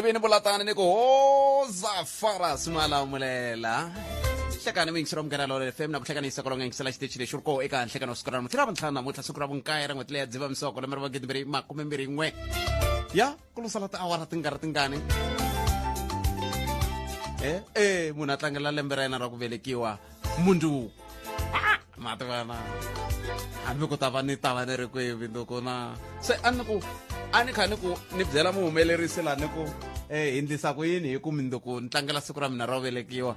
Bene bolatana ni ko zafara simala mulela hlekana mingisiro mngana lo FM na kuhlekanisa kolonga ngisela stage le shurko eka hlekana usikora muthira bantlana mutla sukura bunkaira ngwetile ya dziva msoko le mara bagidi beri makume mbiri ngwe ya kulusala ta awara tingane muna tlangela lembera ina ra ku velekiwa mundu matvana hambi ku tava ni ri ku vinduku na se ani khani ku ni byela muhumelerisi lani ku hindlisa ku yini hi ku minduku ni tlangela siku ra mina ro velekiwa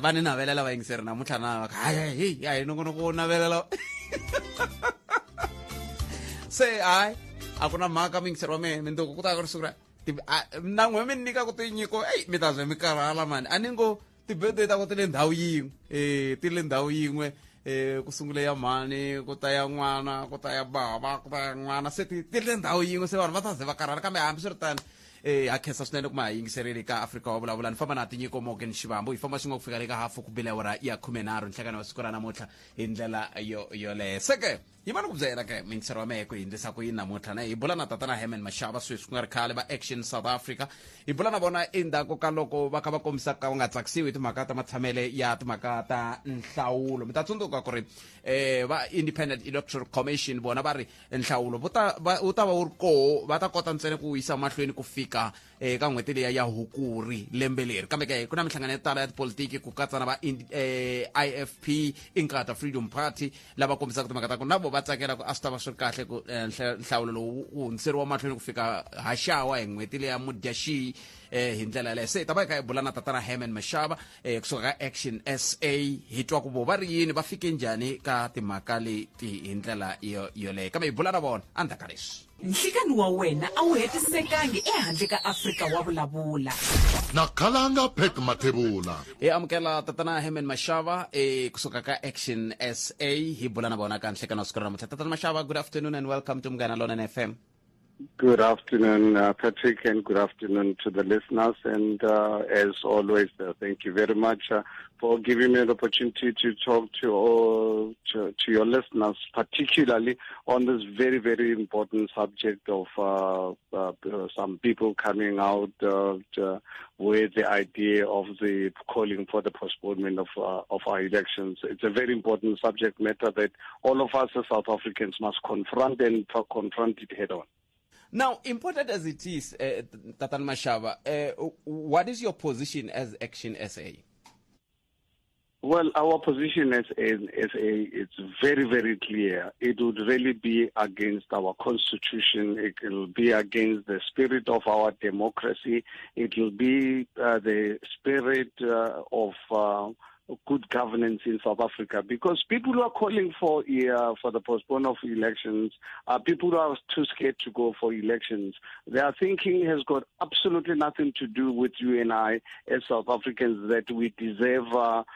va ni navelela vayingiseri namuntlha na hayi nongonoko navelela se hayi a ku na mhaka mingiseri wa mehe minduku ku ta ku ri siku ra na n'we mi nyika ku tinyiko mi ta ze mi karhala mani a ni ngo ti-birthday ta ku ti le ndhawu yin'we ti le ndhawu yin'we ku sungule ya mhani ku ta ya n'wana ku ta ya bava ku ta ya n'wana se ti le ndhawu yin'we se vanhu va ta ze va karhala kambe hambi swi ri tani ha khensa swinene ku ma yingisereli ka Afrika wa vulavula ni famba na tinyiko Morgan Shivambu hi famba swin'we ku fika le ka hafu ku bile awara ya 13 nhlekani wa siku ra namuntlha hi ndlela yoleyo seke hi va ni ku byela ke mingisero wa mehe ku hindlisa ku yini namuntlha na hi bula na tatana Herman Mashaba sweswi ku nga ri khale va Action South Africa hi bula na vona endzhaku ka loko va kha va kombisa ka va nga tsakisiwi hi timhaka ta matshamele ya timhaka ta nhlawulo mi ta tsundzuka ku ri va Independent Electoral Commission vona va ri nhlawulo wu ta va wu ri koho va ta kota ntsena ku yisa mahlweni ku fika ka n'hweti leya ya Hukuri lembe leri kambe ke ku na minhlangano yo tala ya tipolitiki ku katsa na va IFP Inkatha Freedom Party lava kombisaka timhaka ta ku na vo va tsakela ku a swi ta va swi ri kahle ku nhlawulo lowu wu hundziseriwa mahlweni ku fika haxawa hi n'hweti leya Mudyaxihi hi ndlela leyo se ta va hi kha hi bula na tatana Herman Mashaba kusuka ka ActionSA hi twa ku vo va ri yini va fike njhani ka timhaka leti hi ndlela yoleyo kambe hi bula na vona endzhaku ka leswi nhlikani wa wena a wu hetisekangi ehandle ka Afrika wa vulavula nakhalanga phek Mathebula hi amukela tatana Herman Mashaba kusuka ka ActionSA hi bula na vona ka nhlikani wa siku ra namuntlha tatana Mashaba, good afternoon and welcome to Mngana Lona FM. Good afternoon, Patrick, and good afternoon to the listeners. And as always, thank you very much for giving me the opportunity to talk to your listeners, particularly on this very, very important subject of some people coming out with the idea of the calling for the postponement of our elections. It's a very important subject matter that all of us as South Africans must confront and confront it head on. Now, important as it is, Tatan Mashaba, what is your position as ActionSA? Well, our position as SA is very, very clear. It would really be against our constitution. It will be against the spirit of our democracy. It will be the spirit of good governance in South Africa, because people who are calling for the postponement of elections are people who are too scared to go for elections. Their thinking has got absolutely nothing to do with you and I as South Africans, that we deserve a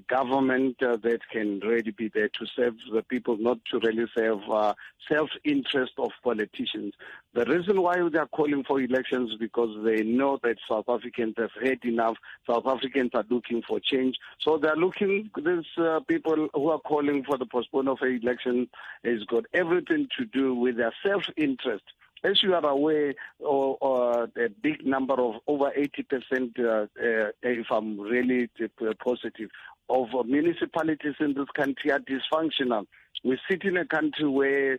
government that can really be there to serve the people, not to really serve self-interest of politicians. The reason why they are calling for elections is because they know that South Africans have had enough. South Africans are looking for change. So they are looking, these people who are calling for the postponement of election has got everything to do with their self-interest. As you are aware, a big number of over 80%, if I'm really positive, of municipalities in this country are dysfunctional. We sit in a country where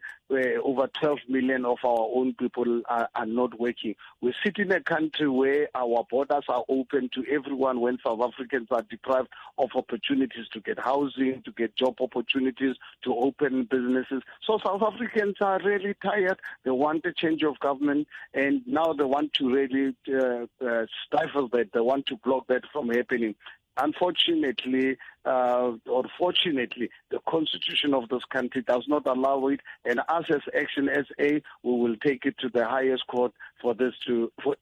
over 12 million of our own people are not working. We sit in a country where our borders are open to everyone when South Africans are deprived of opportunities to get housing, to get job opportunities, to open businesses. So South Africans are really tired. They want a change of government, and now they want to really stifle that. They want to block that from happening. Unfortunately, or fortunately, the constitution of this country does not allow it, and us as ActionSA, we will take it to the highest court for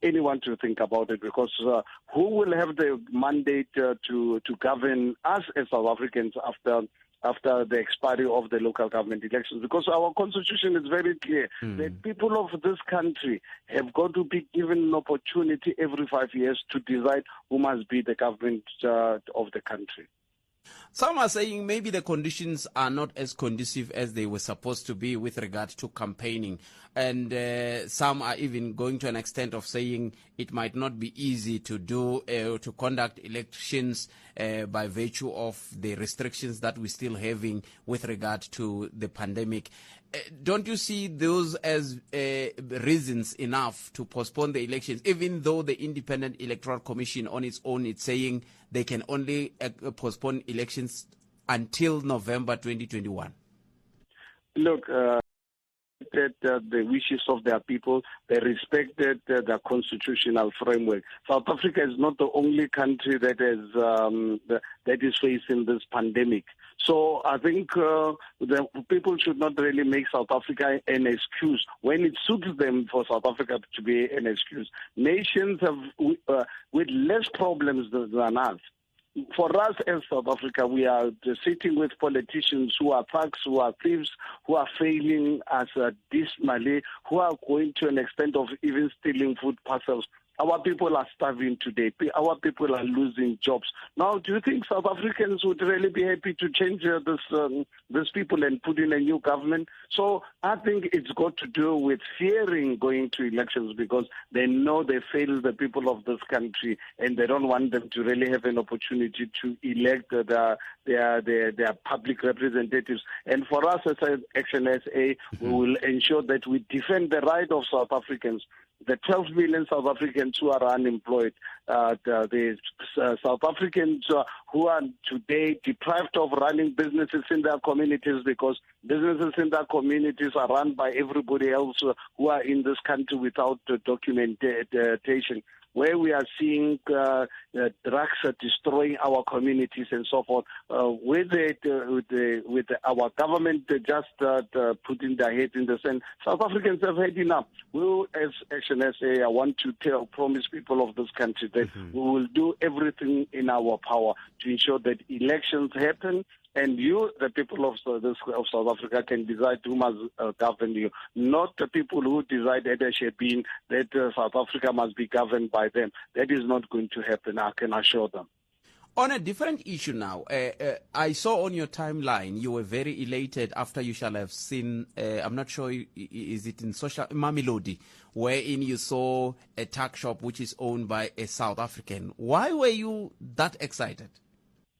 anyone to think about it, because who will have the mandate to govern us as South Africans after the expiry of the local government elections? Because our constitution is very clear that people of this country have got to be given an opportunity every 5 years to decide who must be the government of the country. Some are saying maybe the conditions are not as conducive as they were supposed to be with regard to campaigning. And some are even going to an extent of saying it might not be easy to to conduct elections by virtue of the restrictions that we're still having with regard to the pandemic. Don't you see those as reasons enough to postpone the elections, even though the Independent Electoral Commission on its own is saying they can only postpone elections until November 2021? Look, the wishes of their people, they respected their constitutional framework. South Africa is not the only country that is facing this pandemic. So I think the people should not really make South Africa an excuse when it suits them for South Africa to be an excuse. Nations have with less problems than us. For us as South Africa, we are sitting with politicians who are thugs, who are thieves, who are failing us dismally, who are going to an extent of even stealing food parcels. Our people are starving today. Our people are losing jobs. Now, do you think South Africans would really be happy to change these people and put in a new government? So I think it's got to do with fearing going to elections because they know they fail the people of this country and they don't want them to really have an opportunity to elect their public representatives. And for us as ActionSA, we will ensure that we defend the right of South Africans. The 12 million South Africans who are unemployed, the South Africans who are today deprived of running businesses in their communities because businesses in their communities are run by everybody else who are in this country without documentation. Where we are seeing drugs are destroying our communities and so forth, with our government just putting their heads in the sand, South Africans have had enough. We, as ActionSA, I want to promise people of this country that we will do everything in our power to ensure that elections happen. And you, the people of South Africa, can decide who must govern you, not the people who decide that South Africa must be governed by them. That is not going to happen, I can assure them. On a different issue now, I saw on your timeline you were very elated after you shall have seen, I'm not sure, is it in Mamelodi, wherein you saw a tuck shop which is owned by a South African. Why were you that excited?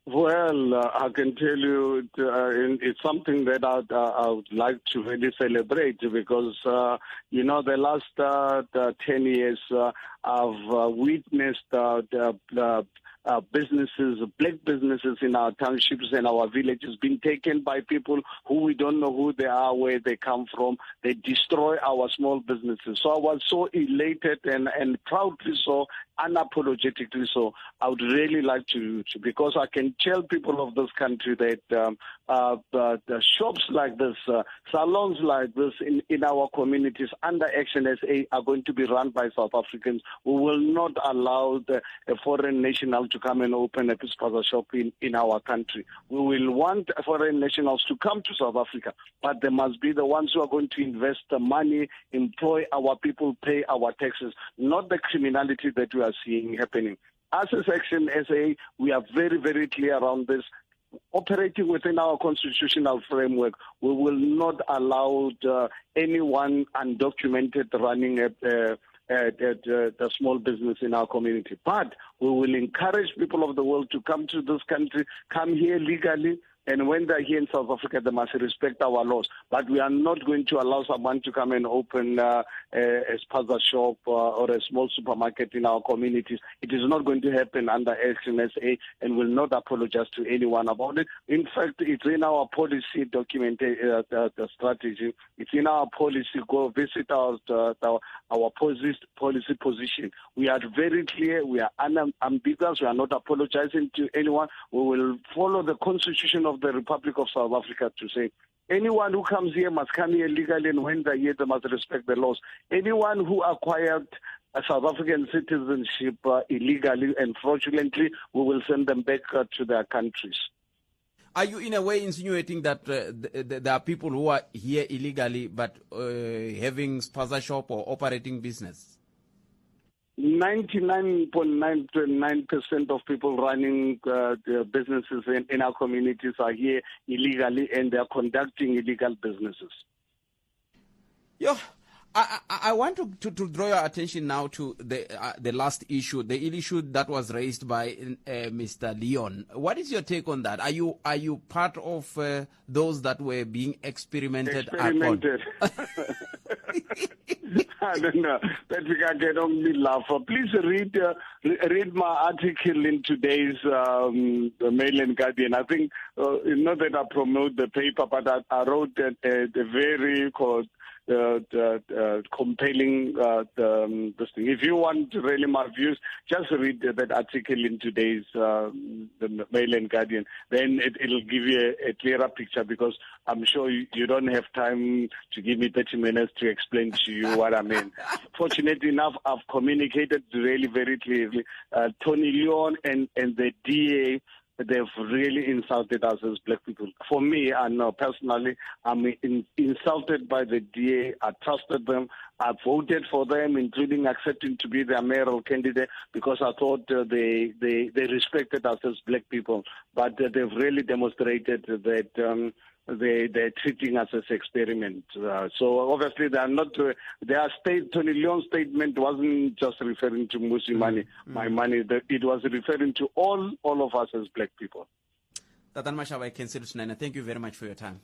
Well, I can tell you it's something that I would like to really celebrate because, the last 10 years I've witnessed businesses, black businesses in our townships and our villages being taken by people who we don't know who they are, where they come from. They destroy our small businesses. So I was so elated and proudly so, unapologetically so. I would really like to because I can tell people of this country that the shops like this, salons like this in our communities under ActionSA are going to be run by South Africans. We will not allow a foreign national to come and open a spaza shop in our country. We will want foreign nationals to come to South Africa, but they must be the ones who are going to invest the money, employ our people, pay our taxes, not the criminality that we are seeing happening. As a ActionSA, we are very, very clear around this. Operating within our constitutional framework, we will not allow anyone undocumented running the small business in our community. But we will encourage people of the world to come to this country, come here legally, and when they're here in South Africa, they must respect our laws. But we are not going to allow someone to come and open a spaza shop or a small supermarket in our communities. It is not going to happen under ActionSA, and will not apologize to anyone about it. In fact, it's in our policy document, the strategy. It's in our policy. Go visit our policy position. We are very clear. We are unambiguous. We are not apologizing to anyone. We will follow the constitution of the Republic of South Africa to say anyone who comes here must come here legally, and when they're here, they must respect the laws. Anyone who acquired a South African citizenship illegally and fraudulently, we will send them back to their countries. Are you in a way insinuating that there are people who are here illegally but having spaza shop or operating business? 99.99% of people running businesses in our communities are here illegally, and they are conducting illegal businesses. Yeah. I want to draw your attention now to the last issue, the issue that was raised by Mr. Leon. What is your take on that? Are you part of those that were being experimented upon? I don't know. That we can only laugh. Please read my article in today's Mail and Guardian. I think not that I promote the paper, but I wrote a very compelling this thing. If you want really my views, just read that article in today's the Mail and Guardian. Then it'll give you a clearer picture, because I'm sure you don't have time to give me 30 minutes to explain to you what I mean. Fortunately enough, I've communicated really very clearly. Tony Leon and the DA, they've really insulted us as black people. For me, I know personally, I'm insulted by the DA. I trusted them. I voted for them, including accepting to be their mayoral candidate, because I thought they respected us as black people. But they've really demonstrated that they're treating us as experiment. So obviously they are not. Tony Leon's statement wasn't just referring to Musi money, my money. It was referring to all of us as black people. Tsakani Mashaba, thank you very much for your time.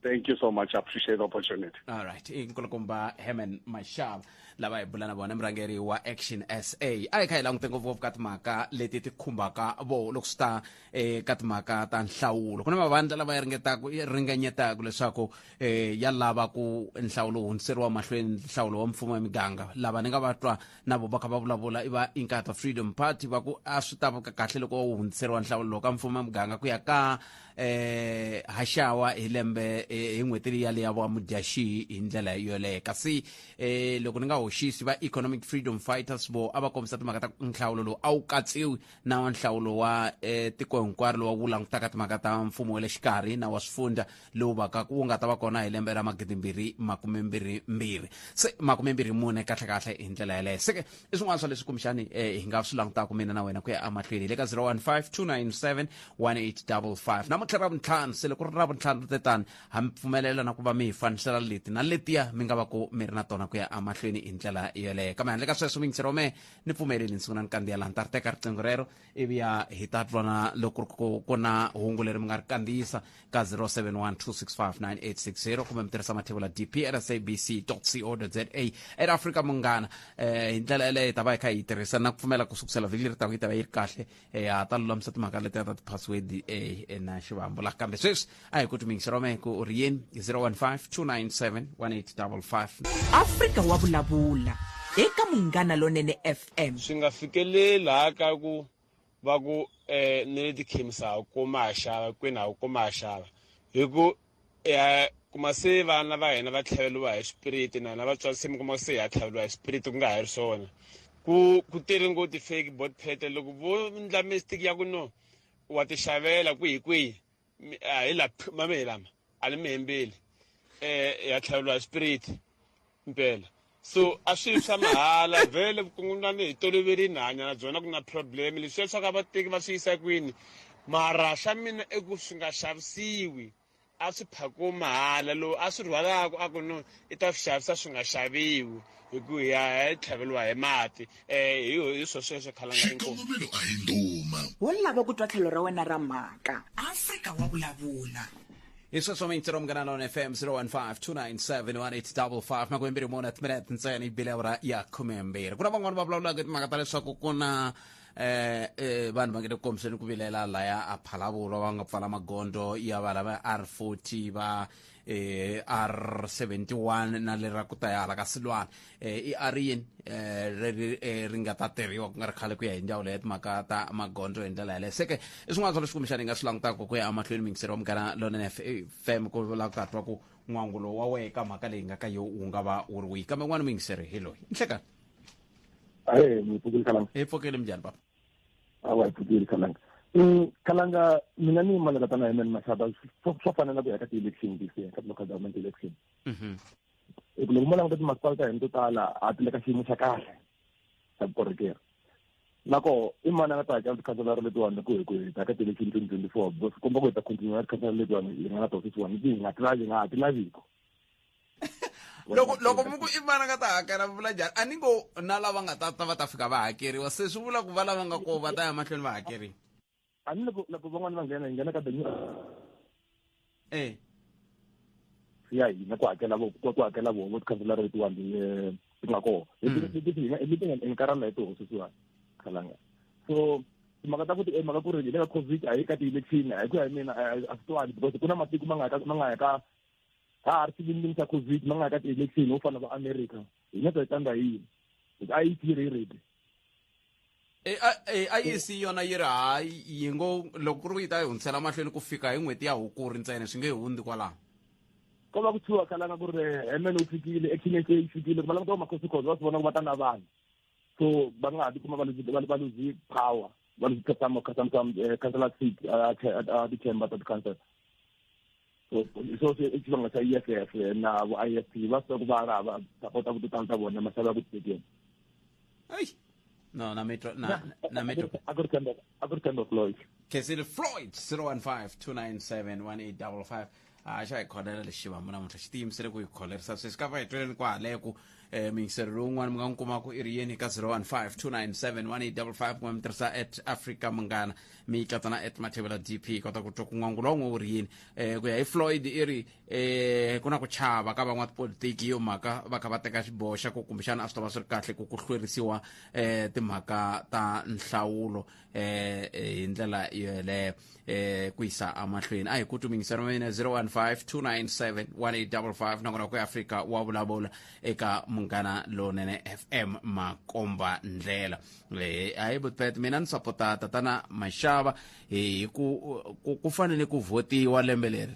Thank you so much. I appreciate the opportunity. All right. Inkulukumba Herman Mashaba lava hi bulana vona murhangeri wa ActionSA a hi kha hi langute ngopfu ka timhaka leti ti khumbaka vo loko swi ta ka timhaka ta nhlawulo. Ku na mavandla lava ringanyetaka leswaku ya lava ku nhlawulo wu hundziseriwa mahlweni, nhlawulo wa mfumo wa miganga. Lava ni nga va twa na vo va kha va vulavula i va Inkatha Freedom Party va ku a swi ta va kahle loko wu hundziseriwa nhlawulo ka mfumo wa miganga ku ya ka haxawa hi lembe hi n'hweti yaleya va Mudyaxihi hi ndlela yoleyo. Kasi loko ni nga hoxisi va Economic Freedom Fighters vo a va kombisa timhaka ta nhlawulo lowu a wu katsiwi na wa nhlawulo wa tiko hinkwaro lowu wu langutaka timhaka ta mfumo wa le xikarhi na wa swifundza lowu wu nga ta va kona hi lembe ra 2022 se 2024 kahlekahle hi ndlela yaleyo. Se i swin'wana swa leswi kumbexani hi nga swi langutaka mina na wena ku ya amahlweni le ka 015-297-1855 namuntlha ravuntlhanu se loko ri ravuntlhanu tetani ha mi pfumelela na ku va mi hi fanisela leti na letiya mi nga va ku mi ri na tona ku ya amahlweni hi ndlela yeleyo. Kambe handle ka sweswo mingisero me ni pfumeleli ni sungula ni kandziyela ni ta ri teka riqingho rero ivi ya hi ta twana loko ku na hungu leri mi nga ri kandziyisa ka 0712659860 kumbe mi tirhisa Mathebula dp@sabc.co.za at Afrika Munghana. Hi ndlela yeleyo hi ta va hi kha hi tirhisa na ku pfumela ku sukusela vhiki leri taka yi ta va yi ri kahle ha ta lulamisa timhaka letiya ta ti-password na Shivambu la. Kambe sweswi a hi ku timingisero me ku u ri yini 015-297-1855. Afrika wa vulavula eka Munghana Lonene FM. Swi nga fikeleli haka ku va ku ni le tikhemisa ku maxava kwena ku maxava hi ku kuma se vana va hina va tlhaveliwa hi spirit na vatswari se mi kuma se ya tlhaveliwa hi spirit ku nga ha ri swona ku tele ngoti fake bot phete loko vo ndla mistake ya ku no wa ti xavela kwihi hi la mame lama ali mihembeli ya tlhaveliwa hi spirit impela. So a swi swa mahala vele kungani hi toloverini hanya na byona ku na problem leswi swa ka vateki va swi yisa kwini mara swa mina eku swi nga xavisiwi a swi phako mahala lowu a swi rhwalaka a ku no i ta swi xavisa swi nga xaviwi hi ku ya tlhaveliwa hi mati hi sweswo khalanga inkomo. Xikongomelo a hi nduma. Wo lava ku twa tlhelo ra wena ra mhaka. Afrika wa vulavula. Hi sweswo mintsero Munghana Lonene FM 015-297-1855 makumbirhi mune timinete ntsena hi bile awara ya 12. Ku na van'wana va vulavulaka timhaka ta leswaku ku na vanhu va nge le komiseni ku vilela laya a Phalavula va nga pfala magondo ya va lava R40 va R71 na le ra ku tayala ka Silwana i arin ri nga ta tirhiwa ku nga ri khale ku ya hi ndhawu leyi timhaka ta magondo hi ndlela yaleyo. Seke i swin'wana swa leswi kumbexani hi nga swi langutaka ku ya amahlweni mingiseriwa Munghana Lonene FM ku vula ku twa ku n'wangulo wa wehe ka mhaka leyi nga ka yo wu nga va wu ri wihi. Kambe n'wana mingiseri hi loyi nhlekani hi pfukile minjhani papa? Awa pfukile Kalanga mina ni malaka tana Herman Mashaba swo fana na ku ya ka ti-election this year ka local government election. Loko mo languta timhaka ta hina to tala a ti le ka xiyimo xa kahle vukorhokeri nako i mani a nga ta hakela tikhanselara letiwani ku ta ka ti-election 2024 because komba ku hi ta continue tikhanselara letiwani hi nga na tona sweswiwani hi nga ha ti laviko loko muku i mani nga ta hakela vula njhani a ni ngo na lava nga ta va ta fika va hakeriwa se swi vula ku va lava nga ko va ta ya mahlweni va hakeriwa a ni loko van'wani va nghena hi nghena ka ya hina ku hakela vo tikhanselara letiwani ti nga kona leti nga nkarhana hi toho sweswiwani khalanga so timhaka ta ku mhaka ku ri hi le ka covid a hi ka ti-election a hi ku ya hi mina a swi twani because ku na matiko ma nga ya ka ha ri xivindini xa covid ma nga ya ka ti-election wo fana va America hi nga ta yi tlanga yini a yi tirhi ready IEC yona yi ri hayi yi ngo loko ku ri ku yi ta yi hundzisela mahlweni ku fika hi n'hweti ya Hukuri ntsena swi nge hundzi kwalaho ko va ku tshiwa khalanga ku ri Herman u fikile action SA yi fikile ku valanga to makhosikhozi va swi vona ku va ta na vanhu so va nga ha tikuma va luzi power va luzi councillor seat ti-chamber ta ti-council so xivanga xa EFF na vo IFP va swi ku va ra va sapota vutitano ta vona masava ya ku stadium no na metro a ku ri Tendo Floyd Kesile Floyd 015 xa hi kholela lexivambu namuntlha xi tiyimisele ku hi kholerisa sweswi ka va hi tweleni kwa haleku mingiseri lowun'wana mi nga n'wi kuma ku i ri yeni ka 015 kumbe mi tirhisa at Afrika munghana mi katsa na at Mathebula DP kota ku twa ku n'wangula wun'we wu ri yini ku ya hi Floyd i ri ku na ku chava ka van'watipolitiki yo mhaka va kha va teka xiboho xa ku kumbexana a swi ta va swi ri kahle ku hlwerisiwa timhaka ta nhlawulo hi ndlela yeleyo ku yisa amahlweni a hi ku tumingisera mina 015 nakona ku Afrika wa vulavula eka munghana lonene FM makomba ndlela a hi butpet mina ni sapota tatana Mashaba hi ku fanele ku votiwa lembe leri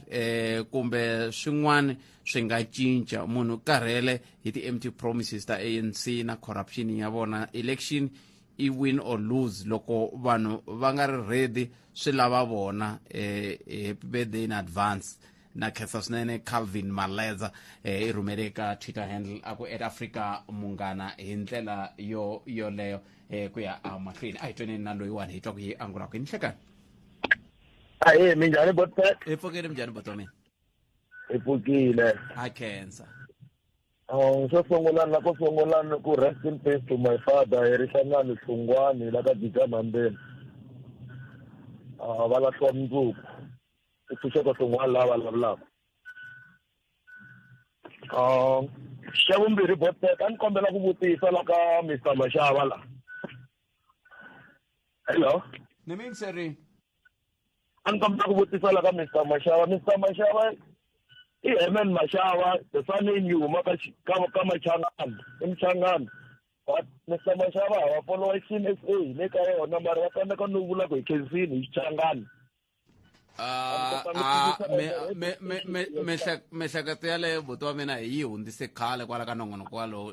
kumbe swin'wana swi nga cinca munhu karhele hi ti-empty promises ta ANC na corruption ya vona election i win or lose loko vanhu va nga ri ready swi lava vona happy birthday in advance na khetsa swinene Calvin Maleza i rhumele eka Twitter handle aku at Afrika munghana hi ndlela yoleyo ku ya amahlweni a hi tweni na loyiwani hi twa ku yi angula ku nihlekani aye minjhani botpet i pfukile minjhani boto mina i pfukile ha khensa swo sungulana ku rest in peace to my father hi rihlangani Hlungwani la ka Dzikamambeni va lahliwa mundzuku i pfuxeka Hlungwani lava vulavulaka xa vumbirhi botpet a ni kombela ku vutisa la ka Mr Mashaba la hello ni mi yingiserini a ni kombela ku vutisa la ka Mr Mashaba i Herman Mashaba the surname yi huma ka Machangani i Mchangani but Mr Mashaba wa follow ActionSA le ka yona mara va tsandzeka no vula ku hi khensini hi Mchangani mihleketo yaleyo buti wa mina hi yi hundzise khale kwala ka nongonoko walowo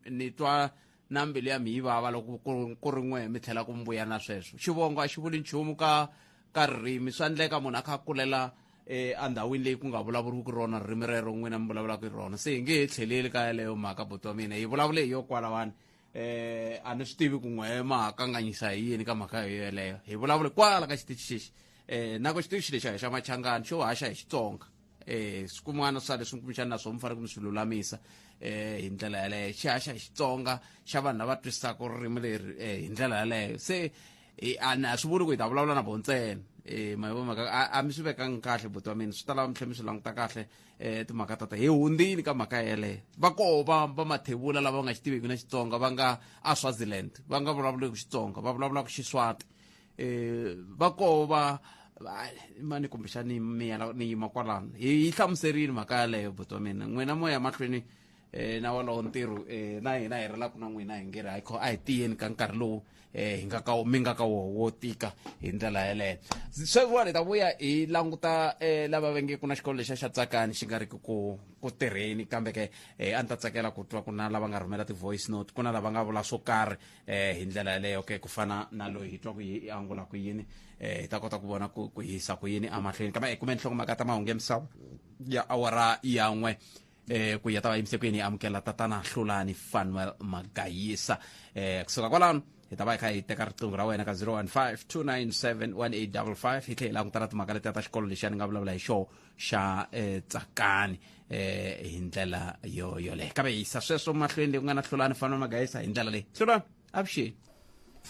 ni twa na mbilu ya mi yi vava loko ku ri n'we mi tlhela ku mbuya na sweswo xivongo a xi vuli nchumu ka ririmi swa endleka munhu a kha a kulela andhawini leyi ku nga vulavuriku rona ririmi rero n'wina mi vulavulaka hi rona se hi nge he tlheleli ka yaleyo mhaka buti wa mina hi vulavule hi yo kwalawani a ni swi tivi ku n'we ma kanganyisa hi yini ka mhaka yo yeleyo hi vulavule kwala ka xitichi xexi nako xitichi lexi a hi xa Machangani xo haxa hi Xitsonga swin'wana swa leswi kumbexana naswo mi fanele ku mi swi lulamisa hi ndlela yaleyo xi haxa hi Xitsonga xa vanhu lava twisisaka ririmi leri hi ndlela yaleyo se a swi vuli ku hi ta vulavula na vo ntsena maka a mi swi vekangi kahle buti wa mina swi ta lava mi tlhe mi swi languta kahle timhaka tata hi hundzini ka mhaka yeleyo va koho va Mathebula lava va nga xi tiveki na Xitsonga va nga Swaziland va nga vulavuleki Xitsonga va vulavulaka Xiswati va koho va mani kumbexani ni yima kwalano hi hlamuserini mhaka yaleyo buti wa mina n'wina moya mahlweni na walowo ntirho na hina hi relaka na n'wina hi ngeri a hi tiyeni ka nkarhi lowu mi nga ka wo tika hi ndlela yeleyo sweswiwani hi ta vuya hi languta lava va nge ku na xikolo lexa xa Tsakani xi nga riki ku tirheni kambe ke a ni ta tsakela ku twa ku na lava nga rhumela ti-voice note ku na lava nga vula swo karhi hi ndlela yeleyo ke ku fana na loyi hi twa ku hi angula ku yini hi ta kota ku vona ku hisa ku yini amahlweni kambe hi kumeni nhlokomhaka ta mahungu ya misava ya awara ya n'we ku ya ta va yimisekweni amukela tatana Hlulani Fanuel Magayisa kusuka kwalano hi ta va kha hi teka riqingho ra wena ka 0152971855 hi tlhela ku tala timhaka leti ta xikolo lexi ni nga vulavula hi xo xa Tsakani hi ndlela yoleyo kambe yisa sweswo mahlweni leyi ku nga na Hlulani Fanuel Magayisa hi ndlela leyi Hlulani avuxeni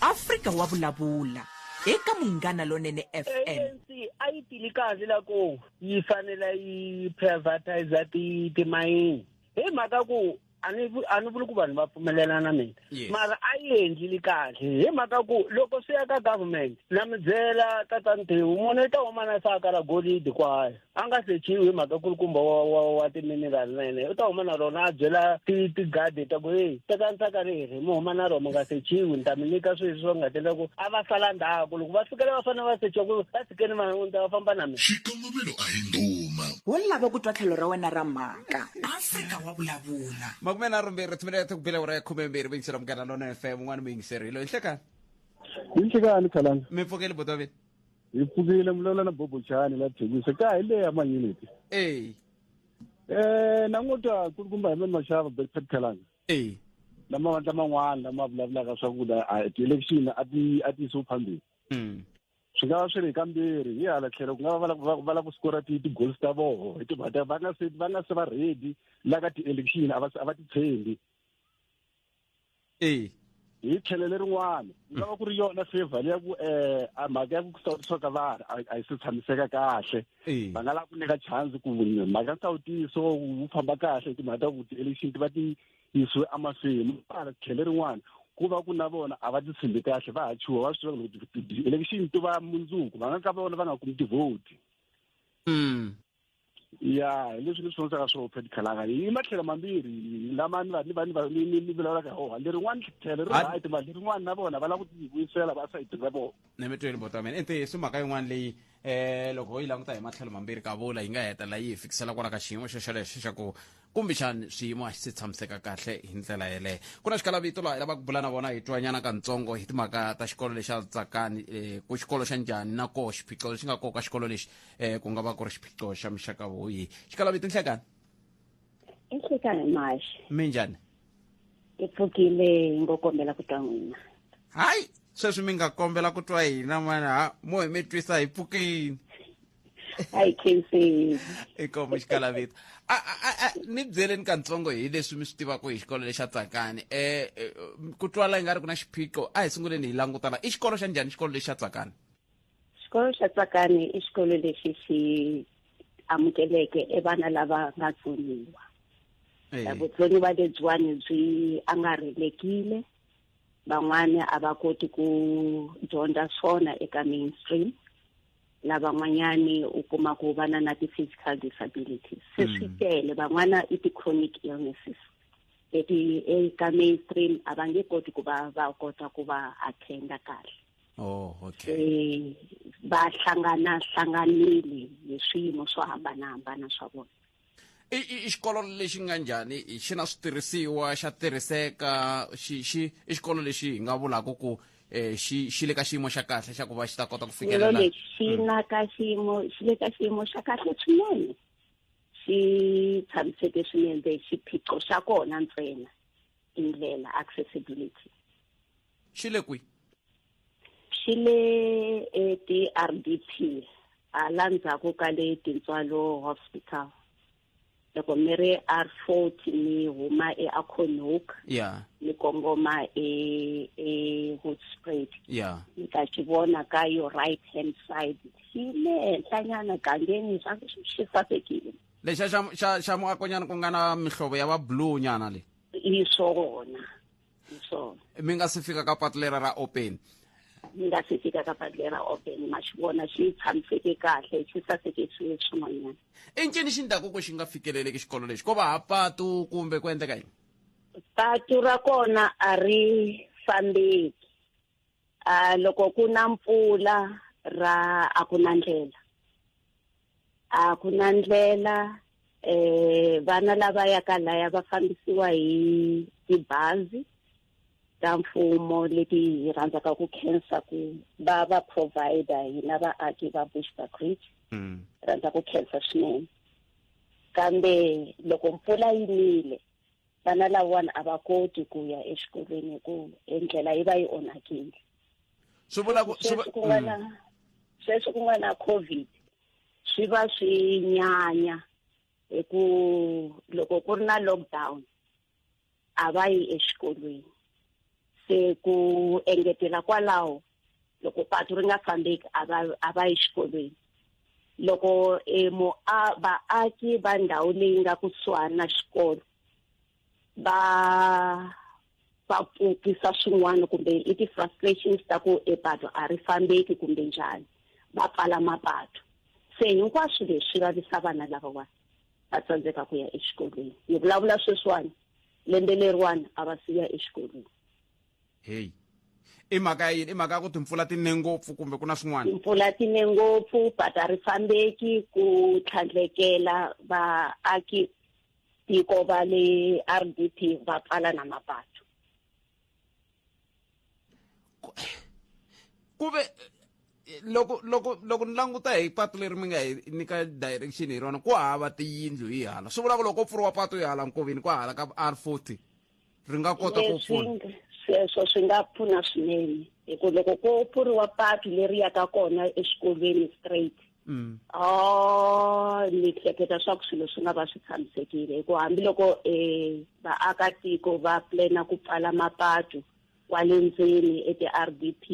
Afrika wa vulavula eka Munghana Lonene FM. ANC a yi tili kahle lako yi fanele yi privatize timayini hi mhaka ku a ni vuli ku vanhu va pfumelelana na mina mara a yi endlile kahle hi mhaka ku loko swi ya ka government na mi byela tatani Tewu munhu i ta huma na saka ra golidi kwayo a nga sechiwi hi mhaka kulukumba wa timinerali na yena u ta huma na rona a byela tigadi ta ku hey tekani Tsakani mi huma na rona mi nga sechiwi ni ta mi nyika sweswi swo nga tela ku a va sala ndzhaku loko va fikela va fanele va sechiwa ku va tshikeni va famba na mina xikongomelo a hi nduma Wo lava ku twa tlhelo ra wena ra mhaka Afrika wa vulavula makume na rumbirhi tsumile ku bile ura ya 12 vingisera Munghana Lonene FM n'wana muyingiserile inhlekani inhlekani khalanga mi pfukele botovini hi pfukile mulola na bobochani la thekisa ka hi le ya manyuniti nanguta kulukumba Herman Mashaba Bedford khalanga lama vanhu laman'wana lama vulavulaka swa ku ti-election a ti so phambili swi nga va swi ri kambirhi hi hala tlhelo ku nga va la ku skora ti-goals ta voho hi timhaka va nga se va ready la ka ti-election a va ti tshembi hi tlhelo lerin'wana ku nga va ku ri yona favor leya ku mhaka ya ku sawutiso ka vanhu a yi se tshamiseka kahle va nga lava ku nyika chance ku mhaka ya nsawutiso wu famba kahle hi timhaka ta ku ti-election ti va ti yisiwe amahlweni hala tlhelo lerin'wana ku va ku na vona a va ti tshembi kahle va ha chuha va swi tiva loko ti-election ti va mundzuku va nga ka vona va nga kumi tivhoti ya leswi ni swi vonaka swo phedi khalanga hi matlhelo mambirhi lama ni vulavulaka hi wona lerin'wana tlhelo ri right mali lerin'wana na vona va lava ku tivuyisela va sayiti ra vona ni mi tweli bota mina swi mhaka yin'wana leyi loko yi languta hi matlhelo mambirhi ka vula yi nga hetelela yi hi fikisela kwala ka xiyimo xexelexo xa ku kumbexani swiyimo a xi se tshamiseka kahle hi ndlela yeleyo ku na xikalavito laha hi lava ku bula na vona hi twanyana kantsongo hi timhaka ta xikolo lexi xa Tsakani ku xikolo xa njhani na koho xiphiqo lexi nga koho ka xikolo lexi ku nga va ku ri xiphiqo xa mixaka wihi xikalavito nhlekani inhlekani mashi minjhani hi pfukile ngokombela ku twa n'wina hayi sweswi mi nga kombela ku twa hina mani mo hi mi twisa hi pfukile hayi khensi ikomo xikalavito ni byeleni kantsongo hi leswi mi swi tivaka hi xikolo lexa Tsakani ku twala hi nga ri ku na xiphiqo a hi sunguleni hi langutana i xikolo xa njhani xikolo lexa Tsakani xikolo xa Tsakani i xikolo lexi xi amukeleke vana lava nga tsoniwa vutsoniwa lebyiwani byi angarhelekile van'wani a va koti ku dyondza swona eka mainstream lavan'wanyani u kuma ku vana na ti-physical disabilities se swi tele van'wana i ti-chronic illnesses leti eka mainstream a va nge koti ku va kota ku va attenda kahle va hlanganile hi swiyimo swo hambanahambana swa vona i xikolo lexi nga njhani xi na switirhisiwa xa tirhiseka i xikolo lexi hi nga vulaka ku xi le ka xiyimo xa kahle xa ku va xi ta kota ku fikelela xi le ka xiyimo xa kahle swinene xi tshamiseke swinene xiphiqo xa kona ntsena tindlela accessibility xi le kwihi xi le ti-RDP hala ndzhaku ka le Tintswalo hospital loko mi ri R40 mi huma Acornhoek mi kongoma Hoedspruit mi ta xi vona ka your right hand side xi le henhlanyana gangeni xi sasekile lexa xa muakonyana ku nga na mihlovo ya va blue nyana le hi swona mi nga se fika ka patu lera ra open mi nga se fika ka patu lera open ma xi vona xi tshamiseke kahle xi saseke swin'wanyana i ncini xi ndlaku ku xi nga fikeleleki xikolo lexi ko va ha patu kumbe ku endleka yini patu ra kona a ri fambeki loko ku na mpfula a ku na ndlela vana lava yaka laya va fambisiwa hi tibazi ta mfumo leti hi rhandzaka ku khensa ku va provider hina vaaki va Bushbuckridge rhandza ku khensa swinene kambe loko mpfula yi nile vana lavawani a va koti ku ya exikolweni ku endlela yi va yi onhakile. Sweswi ku nga na COVID swi va swi nyanya hi ku loko ku ri na lockdown a va yi exikolweni. Se ku engetela kwalaho loko patu ri nga fambeki a va yi xikolweni. Loko vaaki va ndhawu leyi nga kusuhani na xikolo va pfukisa swin'wana kumbe i ti-frustrations ta ku epatu a ri fambeki kumbe njhani va pfala mapatu. Se hinkwaswo leswi vavisa vana lavawani va tsandzeka ku ya exikolweni. Hi vulavula sweswiwani lembe leriwani a va siya exikolweni. Hey, i mhaka ku timpfula ti ne ngopfu kumbe ku na swin'wana? Timpfula ti ne ngopfu, patu a ri fambeki, ku tlhandlekela vaaki tiko va le RDP va pfala na mapatu. Kuve loko ni languta hi patu leri mi nga hi nyika direction hi rona ku hava tiyindlu hi hala, swi vula ku loko pfuriwa patu hi hala Nkoveni ku hala ka R40 ri nga kota ku pfuna? Sweswo swi nga pfuna swinene hikuva loko ko pfuriwa patu leri yaka kona exikolweni straight ni hleketa swa ku swilo swi nga va swi tshamisekile hikuva hambiloko vaakatiko va plana ku pfala mapatu kwale ndzeni eti-RDP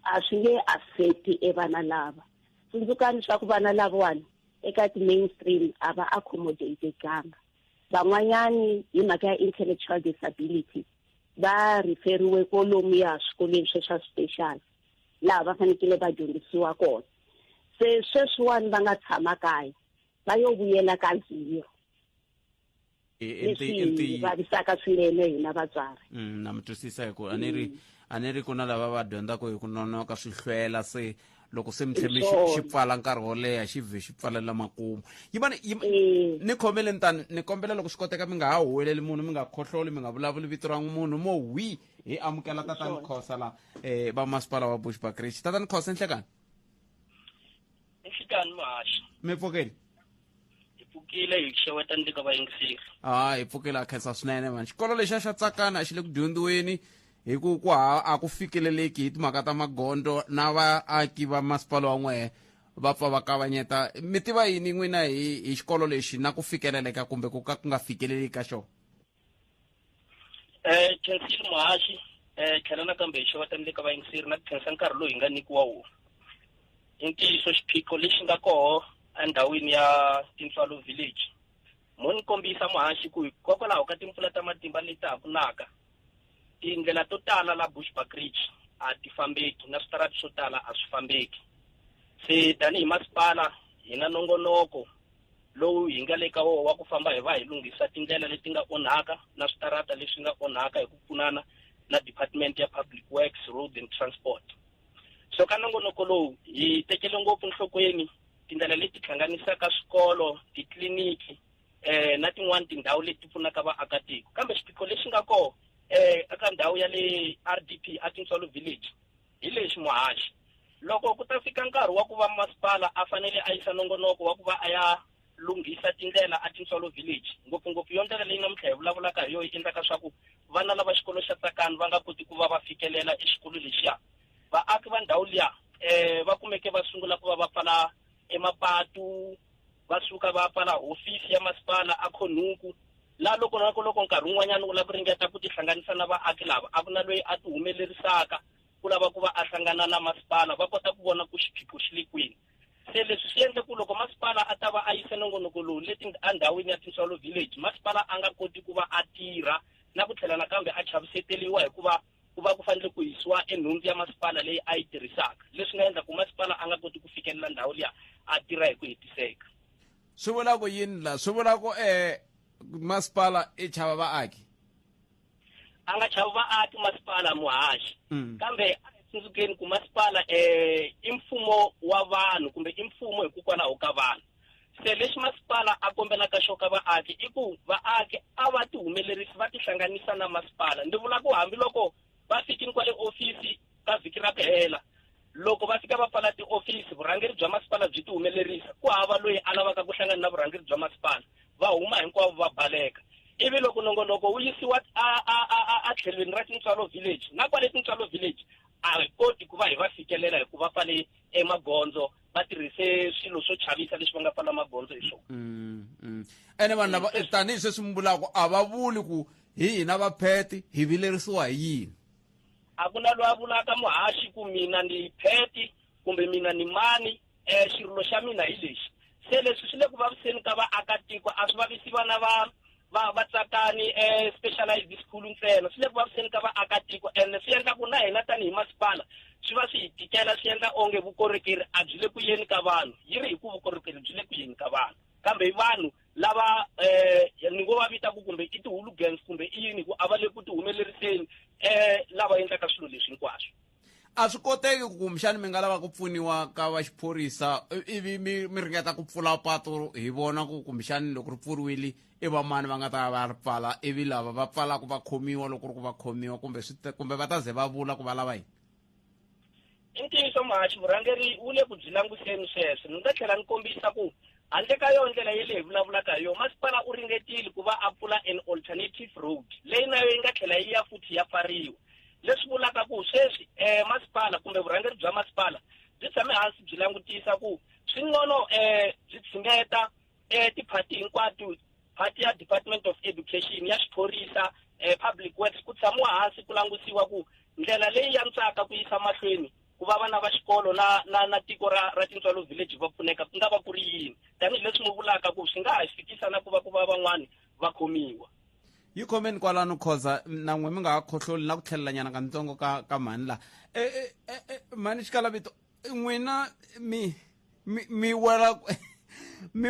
a swi nge affect vana lava. Tsundzukani swa ku vana lavawani eka ti-mainstream a va accommodatekanga. Van'wanyani hi mhaka ya intellectual disability va referiwe kolomuya swikolweni swa special laha va fanekele va dyondzisiwa kona. Se sweswiwani va nga tshama kaya va yo vuyela ka zero. Leswi vavisaka swinene hina vatswari. Na mi twisisa hi ku a ni ri ku na lava va dyondzaka hi ku nonoka swi hlwela, se loko se mi tlhela xi pfala nkarhi wo leha xi vhe xi pfalela makumu. Ni khomele ntani ni kombela loko swi koteka mi nga ha huweleli munhu, mi nga khohloli, mi nga vulavuli vito ra munhu mo hi amukela tatani Khosa la va masipala wa Bushbuckridge. Tatani Khosa enhlekani? Enhlekani Mahashi. Mi pfukeli? Hi pfukile hi xeweta ndzi ka vayingiseri. Hi pfukile a khensa swinene mani. Xikolo lexa xa Tsakani a xi le ku dyondziweni hi ku a ku fikeleleki hi timhaka ta magondo na vaaki va masipala wa n'wehe va pfa va kavanyeta. Mi tiva yini n'wina hi xikolo lexi na ku fikeleleka kumbe ku ka ku nga fikeleli ka xona? Khensile Mahashi tlhela nakambe hi xeweta ndzi ka vayingiseri na khensa nkarhi lowu hi nga nyikiwa wona. I ntiyiso xiphiqo lexi nga koho endhawini ya Tintswalo village mo ni kombisa Mahashi ku hikokwalaho ka timpfula ta matimba leti ha kunaka tindlela to tala la Bushbuckridge a ti fambeki na switarati swo tala a swi fambeki. Se tanihi masipala hi na nongonoko lowu hi nga le ka wona wa ku famba hi va hi lunghisa tindlela leti nga onhaka na switarata leswi nga onhaka hi ku pfunana na Department ya Public Works, Road and Transport. So ka nongonoko lowu hi tekele ngopfu nhlokweni tindlela leti hlanganisaka swikolo, titliniki na tin'wani tindhawu leti pfunaka vaakatiko. Kambe xiphiqo lexi nga koho eka ndhawu ya le RDP a Tintswalo village hi lexi Mahashi. Loko ku ta fika nkarhi wa ku va masipala a fanele a yisa nongonoko wa ku va a ya lunghisa tindlela a Tintswalo village, ngopfungopfu yo ndlela leyi namuntlha hi vulavulaka hi yona endlaka swa ku vana lava xikolo xa Tsakani va nga koti ku va va fikelela exikolo lexiya. Vaaki va ndhawu liya va kumeke va sungula ku va va pfala emapatu, va suka va pfala hofisi ya masipala Acornhoek, la loko nkarhi wun'wanyana u lava ku ringeta ku tihlanganisa na vaaki lava a ku na loyi a ti humelerisaka ku lava ku va a hlangana na masipala va kota ku vona ku xiphiqo xi le kwini. Se leswi swi endle ku loko masipala a ta va a yisa nongonoko lowu leti endhawini ya Tintswalo village, masipala a nga koti ku va a tirha na ku tlhela nakambe a chaviseteliwa hikuva ku va ku fanele ku yisiwa enhundzu ya masipala leyi a yi tirhisaka, leswi nga endla ku masipala a nga koti ku fikelela ndhawu liya a tirha hi ku hetiseka. Swi vula ku yini la? Swi vula ku masipala i chava vaaki? A nga chavi vaaki masipala Mahashi, kambe tsundzukeni ku masipala i mfumo wa vanhu kumbe i mfumo hikokwalaho ka vanhu. Se leswi masipala a kombelaka xo ka vaaki i ku vaaki a va ti humelerisi va tihlanganisa na masipala. Ndzi vula ku hambiloko va fikini kwale ofisi ka vhiki ra ku hela loko va fika va pfala tiofisi vurhangeri bya masipala byi tihumelerisa ku hava loyi a lavaka ku hlangana na vurhangeri bya masipala va huma hinkwavo va baleka ivi loko nongonoko wu yisiwa a tlhelweni ra Tintswalo village na kwale Tintswalo village a hi koti ku va hi va fikelela hikuva pfale emagondzo va tirhise swilo swo chavisa leswi va nga pfala magondzo hi swona ene vanhu lava tanihi sweswi mi vulaka a va vuli ku hi hina vapheti hi vilerisiwa hi yini a ku na loyi a vulaka muhaxi ku mina ni pheti kumbe mina ni mani xirilo xa mina hi lexi se leswi swi le ku vaviseni ka vaakatiko a swi vavisi vana va Tsakani specialized school ntsena swi le ku vaviseni ka vaakatiko ene swi endla ku na hina tanihi masipala swi va swi hi tikela swi endla onge vukorhokeri a byi le ku yeni ka vanhu yi ri hi ku vukorhokeri byi le ku yeni ka vanhu kambe vanhu lava ni ngo va vita ku kumbe i ti-hooligans kumbe i yini ku a va le ku tihumeleriseni lava endlaka swilo leswi hinkwaswo a swi koteki ku kumbexani mi nga lava ku pfuniwa ka va xiphorisa ivi mi ringeta ku pfula patu hi vona ku kumbexani loko ri pfuriwile i vamani va nga ta va ri pfala ivi lava va pfalaka va khomiwa loko ri ku va khomiwa kumbe va ta ze va vula ku va lava yini i ntiyiso mahaxi vurhangeri wu le ku byi languseni sweswo ni nga tlhela ni kombisa ku handle ka yona ndlela yeleyi hi vulavulaka hi yona masipala u ringetile ku va a pfula an alternative road leyi na yo yi nga tlhela yi ya futhi ya pfariwa leswi vulaka ku sweswi masipala kumbe vurhangeri bya masipala byi tshame hansi byi langutisa ku swi ngono byi tshingeta tiphati hinkwato phati ya Department of Education ya xiphorisa public works ku tshamiwa hansi ku langutisiwa ku ndlela leyi yantsaka ku yisa mahlweni ku va vana va xikolo na tiko ra Tintswalo village va pfuneka ku nga va ku ri yini tanihileswi mu vulaka ku swi nga ha fikisa na ku va van'wani va khomiwa yi khomeni kwalano khoza na n'we mi nga ha khohloli na ku tlhelelanyana kantsongo ka mani la mani xikalavito n'wina mi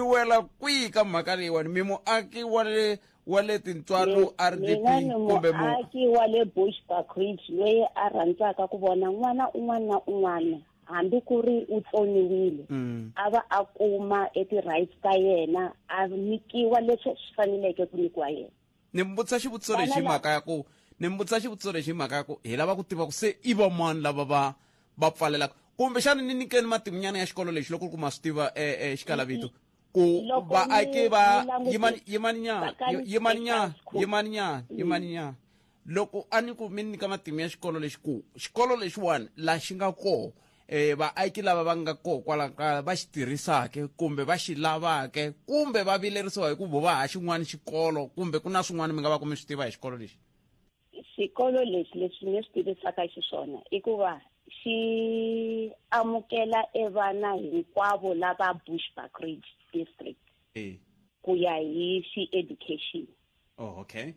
wela kwihi ka mhaka leyiwani mi muaki wa le Tintswalo RDP kumbe muaki wa le Bushbuckridge loyi a rhandzaka ku vona n'wana un'wana na un'wana hambi ku ri u tsoniwile a va a kuma ti-rights ta yena a nyikiwa leswi swi faneleke ku nyikiwa yena ni mi vutisa xivutiso lexi hi mhaka ya ku hi lava ku tiva ku se i va mani lava va pfalelaka kumbe xana ni nyikeni matimunyana ya xikolo lexi loko ku ma swi tiva xikalavito ku vaaki va yimaninyana loko a ni ku mi nyika matimu ya xikolo lexi ku xikolo lexiwani la xi nga koho vaaki lava va nga koho kwala ka va xi tirhisake kumbe va xi lavake kumbe va vilerisiwa hi ku va ha xin'wana xikolo kumbe ku na swin'wana mi nga va ku mi swi tiva hi xikolo lexi xikolo lexi leswi ni swi tivisaka xiswona i ku va xi amukela vana hinkwavo lava Bushbuckridge district ku ya hi education okay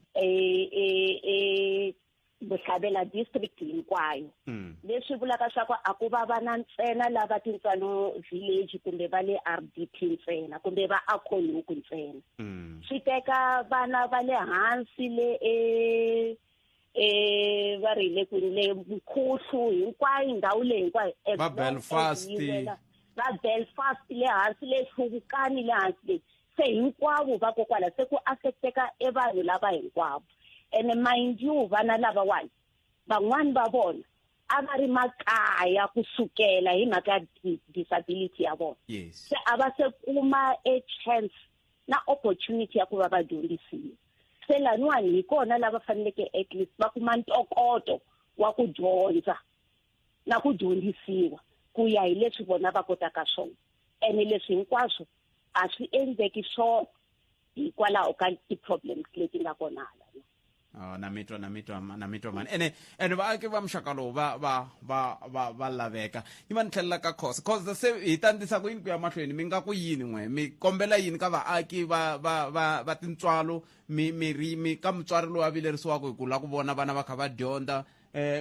Vulavula district hinkwayo leswi vulaka swa ku a ku va vana ntsena lava Tintswalo village kumbe va le RDP ntsena kumbe va Acornhoek ntsena swi teka vana va le hansi le va ri le ku le Mkhuhlu hinkwayo ndhawu leyi hinkwayo va Belfast le hansi le Hluvukani le hansi le se hinkwavo va kokwala se ku affecteka vanhu lava hinkwavo ene mind you vana lavawani van'wani va vona a va ri makaya kusukela hi mhaka ya disability ya vona se a va se kuma chance na opportunity ya ku va va dyondzisiwa se laniwani hi kona lava faneleke at least va kuma ntokoto wa ku dyondza na ku dyondzisiwa ku ya hi leswi vona va kotaka swona ene leswi hinkwaswo a swi endleki swona hikwalaho ka ti-problems leti nga kona hala na mitwa mani ene vaaki va muxaka lowu va laveka yi va ni tlhelela ka khosa se hi tandisa ku yini ku ya mahlweni mi nga ku yini n'we mi kombela yini ka vaaki va Tintswalo mi ka mutswari lowu a vilerisiwaka hi ku la ku vona vana va kha va dyondza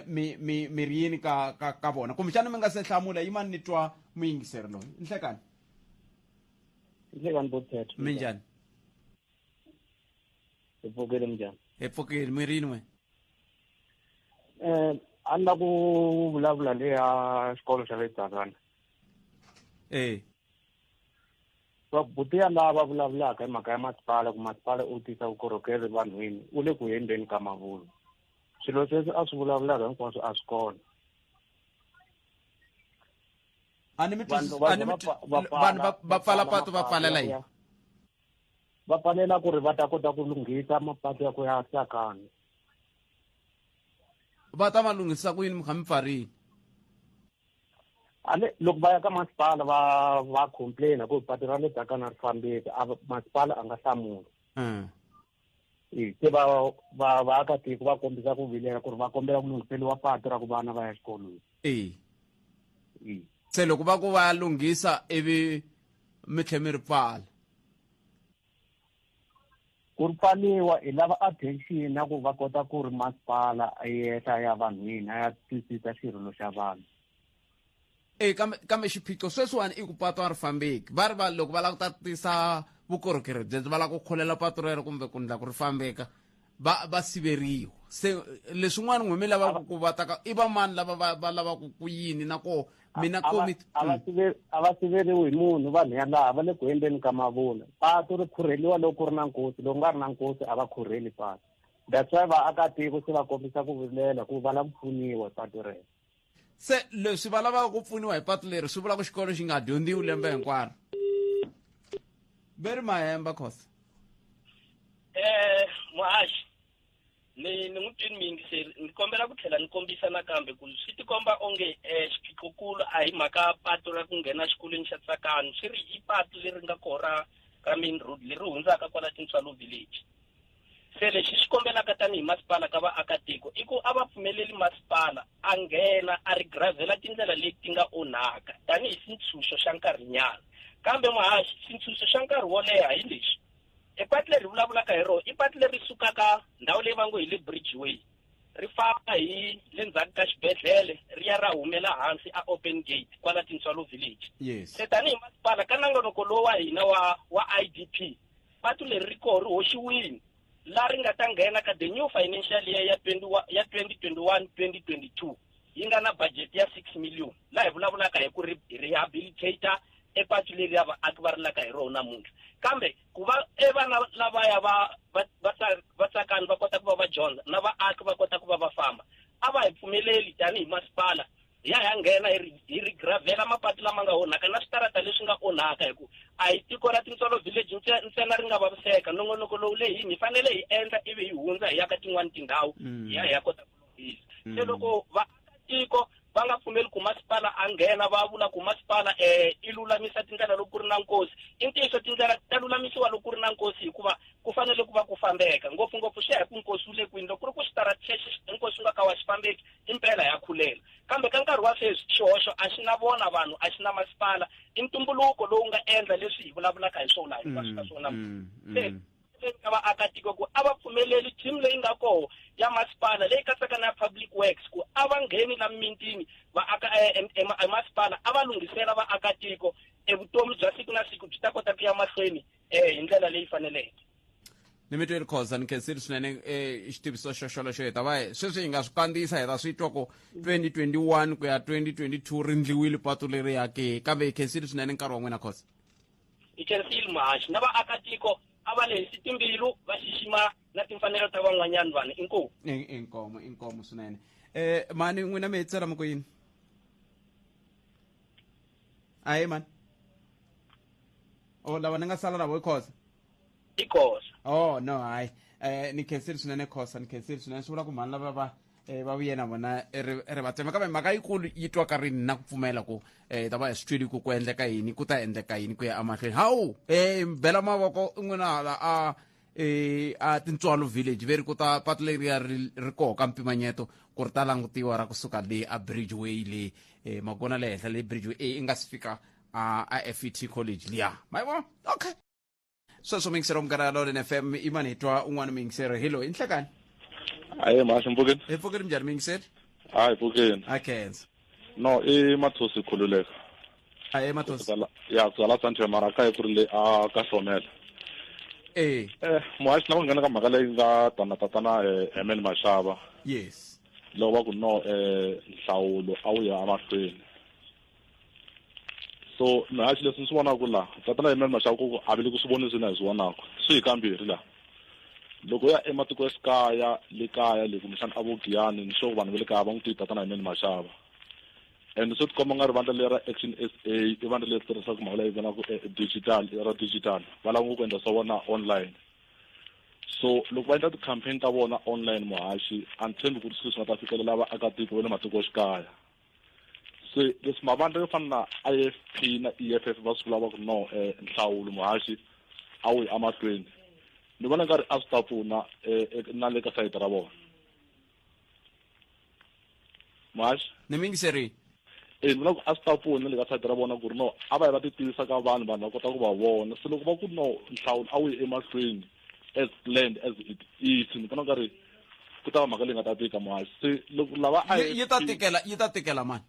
mi ri yini ka vona kumbexana mi nga se hlamula yi mani ni twa muyingiseri loyi nhlekani minjhani hi pfukile mi rini n'we a ni la ku vulavula le ya xikolo xa le Tsakani buti ya lava vulavulaka hi mhaka ya masipala ku masipala u tisa vukorhokeri vanhwini u le ku endleni ka mavun'wa swilo sweswi a swi vulavulaka hinkwaswo a swi kona ani va pfala patu va pfalela yini va pfalela ku ri va ta kota ku lunghisa mapatu ya ku ya Tsakani. va ta ma lunghisa ku yini mi kha mi pfarile loko va ya ka masipala va complaina ku patu ra le Tsakani ri fambeki masipala a nga hlamuli se vaakatiko va kombisa ku vilela ku ri va kombela ku lunghiseliwa patu ra ku vana va ya xikolweni. se loko va ku va lunghisa ivi mi tlhe mi ri pfala ku ri pfaliwa hi lava attention na ku va kota ku ri masipala a yehla ya vanhwini a ya twisisa xirilo xa vanhu. kambe xiphiqo sweswiwani i ku patu a ri fambeki va ri loko va lava ku tatisa vukorhokeri byebyo va lava ku kholela patu rero kumbe ku ndla ku ri fambeka va siveriwa se leswin'wana n'we mi lavaka ku va taka i va mani lava va lavaka ku yini na ko mina a va siveriwi hi munhu vanhu yalaha va le ku endleni ka mavula patu ri khurheliwa loko ku ri na nkosi loko nga ri na nkosi a va khurheli patu that's why vaakatiko se va kombisa ku vilela ku va lava ku pfuniwa hi patu rero. se leswi va lavaka ku pfuniwa hi patu leri swi vula ku xikolo xi nga dyondziwi lembe hinkwaro Beri Mahemba Khosa. Muhashi ni n'witini mi yingiseri ni kombela ku tlhela ni kombisa nakambe ku swi tikomba onge xiphiqokulu a hi mhaka patu ra ku nghena xikolweni xa Tsakani swi ri i patu leri nga kora ka main road leri hundzaka kwala Tsalo village. Se lexi xi kombelaka tanihi masipala ka vaakatiko i ku a va pfumeleli masipala a nghena a ri gravela tindlela leti nga onhaka tanihi xitshunxo xa nkarhinyana. Kambe Muhashi xitshunxo xa nkarhi wo leha hi lexi patu leri vulavulaka hi rona i patu leri sukaka ndhawu leyi va ngo hi le bridgeway ri famba hi le ndzhaku ka xibedhlele ri ya ra humela hansi a open gate kwala Tsalo village. Se tanihi masipala ka nongonoko lowu wa hina wa IDP patu leri ri koho ri hoxiwini la ri nga ta nghena ka the new financial year ya 2021-2022 yi nga na budget ya 6 million la hi vulavulaka hi ku rehabilitator patu leri vaaki va rilaka hi rona namuntlha kambe ku va vana lavaya va Tsakani va kota ku va va dyondza na vaaki va kota ku va va famba a va hi pfumeleli tanihi masipala ya nghena hi ri gravela mapatu lama nga onhaka na switarata leswi nga onhaka hi ku a hi tiko ra Tsalo village ntsena ri nga vaviseka nongonoko lowu leyi hi fanele hi endla ivi hi hundza hi ya ka tin'wani tindhawu hi ya kota ku lunghisa. Se loko vaakatiko va nga pfumeli ku masipala a nghena va vula ku masipala i lulamisa tindlela loko ku ri na nkosi i ntiyiso tindlela ta lulamisiwa loko ku ri na nkosi hikuva ku fanele ku va ku fambeka ngopfungopfu swi ya hi ku nkosi wu le kwini loko ku ri ku xitarata xexi nkosi wu nga ka wa xi fambeki impela ya khulela kambe ka nkarhi wa sweswi xihoxo a xi na vona vanhu a xi na masipala i ntumbuluko lowu nga endla leswi hi vulavulaka hi swona hinkwaswo ka swona ka vaakatiko ku a va pfumeleli team leyi nga koho ya masipala leyi katsaka na public works ku a va ngheni la mintini masipala a va lunghisela vaakatiko vutomi bya siku na siku byi ta kota ku ya mahlweni hi ndlela leyi faneleke. Ni mi tweli Khoza ni khensile swinene xitiviso xoxolexo hi ta va sweswi hi nga swi kandziyisa hi ta swi twa ku 2021 ku ya 2022 ri ndliwile patu leri yake kambe hi khensile swinene nkarhi wa n'wina Khoza. Hi khensile Muhashi na vaakatiko a va lehisi timbilu va xixima na timfanelo ta van'wanyana vanhu inkomo swinene mani n'wina mi hetsela mo ku yini ayi mani lava ni nga sala na vo Khoza i Khoza no hayi ni khensile swinene Khoza ni khensile swinene swi vula ku mani lava va vuye na vona ri va tsema kambe mhaka yikulu yi twa ka rini na ku pfumela ku ta va hi swi twile ku endleka yini ku ta endleka yini ku ya amahlweni hawu bela mavoko n'wina hala a Tsalo village veri ku ta patu leriya ri koho ka mpimanyeto ku ri ta langutiwa ra kusuka le a bridgeway le makona le henhla le bridgeway i nga si fika a FET college liya mayivona okay sweswo mingisero mugara Lorden FM imani hi twa un'wana mingisero hello i Nhlekani Aye Mashi mpfukeni. Mpfukeni njhani mingiseri? Hayi mpfukeni. Akhenza. No i Mathosi khululeka. Aye Mathosi. Ya tsala Santre Maraka ku ri le a ka Hlomela. Muhashi na ngana ka mhaka leyi nga tatana Herman Mashaba. Yes. Lo va ku no nhlawulo a wu ya amahlweni. So Muhashi leswi swi vona ku la tatana Herman Mashaba ku a vile ku swi vonisi na hi swi vonaka. Swi hi kambirhi la. Loko ya ematiko esikaya le kaya le kumbexana a vo Giyani ni swo vanhu va le kaya va n'wi tiva tatana Herman Mashaba and so tikomba nga ri vandla lera Action SA I vandla leri tirhisaka mali leyi vona ku digital va lava ku endla swa vona online. So loko va endla ti-campaign ta vona online muhaxi a ni tshembi ku ri swilo swi nga ta fikelela vaakatiko va le matikoxikaya. So leswi mavandla yo fana na IFP na EFF va swi vulava ku no nhlawulo muhaxi a wu yi amahlweni ni vona nga ri a swi ta pfuna na le ka sayiti ra vona muhaxi ni mingiseri ni vona ku a swi ta pfuna le ka sayiti ra vona ku ri no a va yi va ti tivisa ka vanhu va kota ku va vona. Se loko va ku no nhlawulo a wu yi emahlweni as planned as it is ni vona nga ri ku ta va mhaka leyi nga ta tika muhaxi. Se loko lava yi ta tikela mani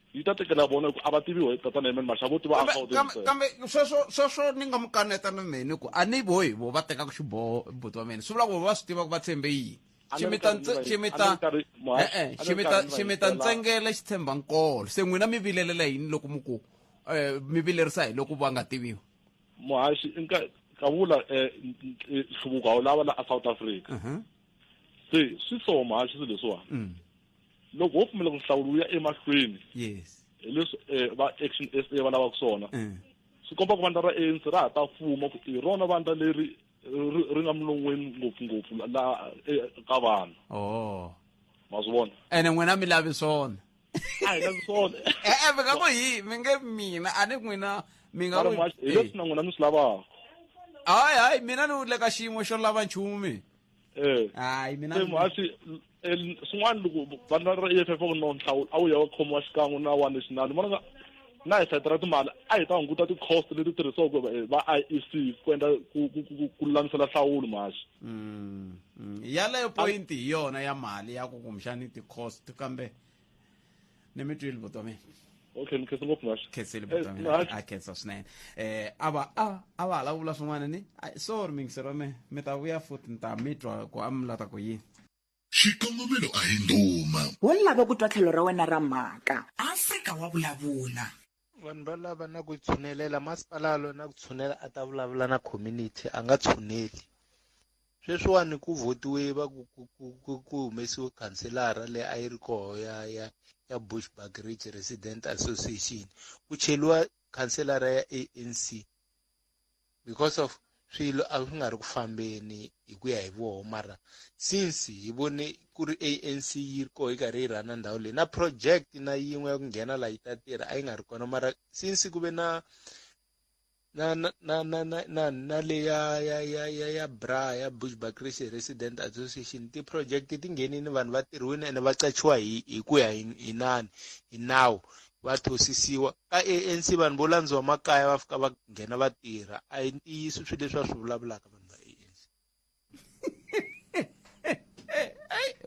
yi ta tekela vona ku a va tiviwa hi tatana Herman Mashaba vo tiva kambe sweswo ni nga mu kaneta na meni ku a ni vohi vo va tekaka xiboho buti wa mina swi vula ku va swi tiva ku va tshembe yini ximita ntsengele xi tshemba nkolo. Se n'wina mi vilelela yini loko mu ku mi vilerisa hi loko va nga tiviwi muhaxi ka vula nhluvuko wu lava la a South Africa. Se swi so muhaxi swilo leswiwani loko wo pfumela ku nhlawulo wu ya emahlweni yes hi leswi va Action SA va lavaka swona swi komba ku vandla ra ANC ra ha ta fuma ku hi rona vandla leri ri nga mulongweni ngopfungopfu la ka vanhu ma swi vona ene n'wina mi lavi swona a hi lavi swona mi nga ku hi mi nge mina a ni n'wina mi nga hi leswi na n'wina mi swi lavaka hayi mina ni le ka xiyimo xo lava nchumu hayi mina swin'wana loko vandla ra EFF ku no nhlawulo a wu ya wa khomiwa xikan'we na wa national ni vona na hi sayiti ra timali a hi ta hunguta ti-cost leti tirhisiwaka va IEC ku endla ku lulamisela nhlawulo muhaxi yaleyo point hi yona ya mali ya ku kumbexani ti-cost kambe ni mi twile buti wa mina okay ni khensa ngopfu muhaxi khensile buti wa mina a khensa swinene a va hala vula swin'wana ni sorry mingiseri wa me mi ta vuya futhi ni ta mi twa ku a mi lata ku yini xikongomelo a hi nduma wo lava ku twa tlhelo ra wena ra mhaka Afrika wa vulavula vanhu va lava na ku tshunelela masipala na ku tshunela a ta vulavula na community a nga tshuneli sweswiwani ku votiwe va ku humesiwe khanselara leyi a yi ri koho ya Bushbuckridge Resident Association ku cheliwa khanselara ya ANC because of swilo a swi nga ri ku fambeni hi ku ya hi voho mara since hi vone ku ri ANC yi ri koho yi karhi yi rhana ndhawu leyi na project na yin'we ya ku nghena laha yi ta tirha a yi nga ri kona mara since ku ve na le ya bra ya Bushbuckridge Resident Association ti-project ti nghenini vanhu va tirhiwini ene va qachiwa hi ku ya hi nawu va thosisiwa ka ANC vanhu vo landziwa makaya va fika va nghena va tirha a hi ntiyiso swilo leswi va swi vulavulaka vanhu va ANC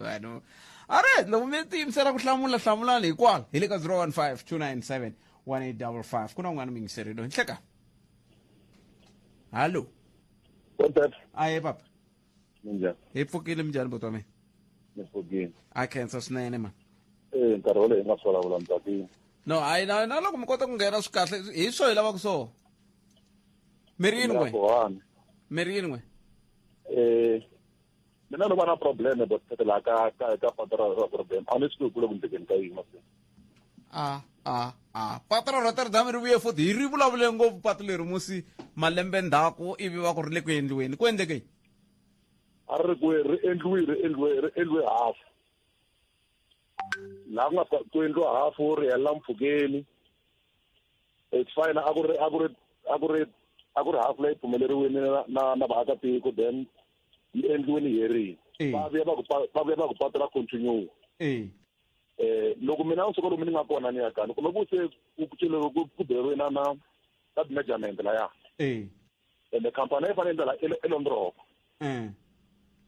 vanhu alright loko mi tiyimisela ku hlamulani hikwalo hi le ka 015 297 1855 ku na un'wana mingiseri loyi nhleka hallo aye papa minjhani hi pfukile minjhani buti wa mina ni pfukile a khensa swinene ma nkarhi wo leyi hi nga swi vulavula ni tsakile no hayi na loko mi kota ku nghena swi kahle hi swo hi lavaka swona mi ri yini n'we mina no va na probleme but la ka patara ra problem a ni swi ku le ku ndlekeni ka yini mase patara ra ri vuye futhi hi ri vulavule ngopfu patu leri musi malembe ndzhaku ivi va ku ri le ku endliweni ku endleke a ri ku ri endliwe half la ku nga ku endliwa half ri hela mpfhukeni it's fine a ku ri half leyi pfumeleriwini na vaakatiko then yi endliweni yi herile va vuya va ku patela continue loko mina u suka lomu ni nga kona ni ya kani kumbe ku se ku beriwe na ti-measurement laya ende khampani yi fanele ndlela elondoropo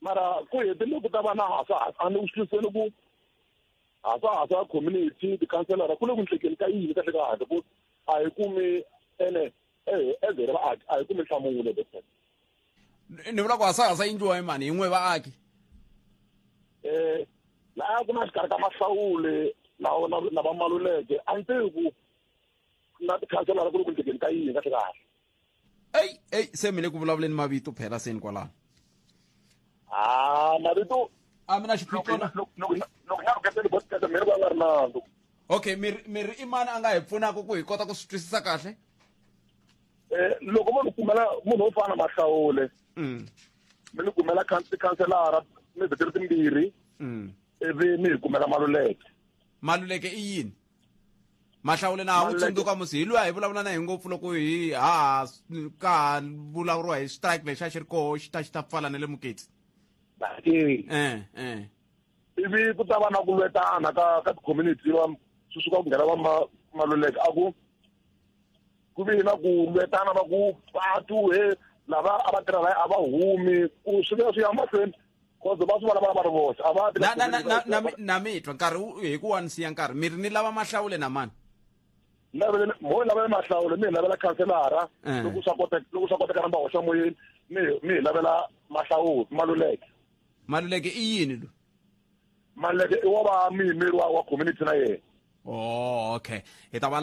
mara ku hetile ku ta va na a ni wisiseni ku hasa community ti-councilora ku le ku ndlekeni ka yini kahle kahle ku a hi kumi ene ezere vaaki a hi kumi nhlamulo bese ni vula ku hasa endliwa hi mani hi n'we vaaki laha ku na xikarhi ka mahlawule na va maluleke a ni tivi ku na ti-councilora ku le ku ndlekeni ka yini kahle kahle se mi le ku vulavuleni mavito phela seni kwalano mavito a mi na xiphiqo loko nya ruketeni botikete mi ri va nga ri nandzu Okay, miri imani anga hi pfunaka ku hi kota ku swi twisisa kahle? Loko munhu wo fana Mahlawule mi ni kumela tikhanselara mi vhikiri timbirhi ivi mi hi kumela Maluleke i yini? Mahlawule na u tsundzuka musi hi luya hi vulavula na hi ngopfu loko hi ka vulavuriwa hi strike lexi a xi ri koho xi ta pfala na le Muketsi. Ivi ku ta va na ku lwetana ka ti-community swi suka ku nghena va Maluleke ku vi na ku lwetana va ku patu lava a va tirha laya a va humi ku swi ya swi ya mahlweni cause va swi vulavula va ri voxe na mitwa nkarhi hi ku wa ni siya nkarhi miri ni lava Mahlawule na mani mo lavela Mahlawule mi hi lavela khanselara loko swa koteka na va hoxa moyeni mi hi lavela Maluleke i yini lo? Maluleke i wa va muyimeri wa community na yena. Oh, okay. Hi ta va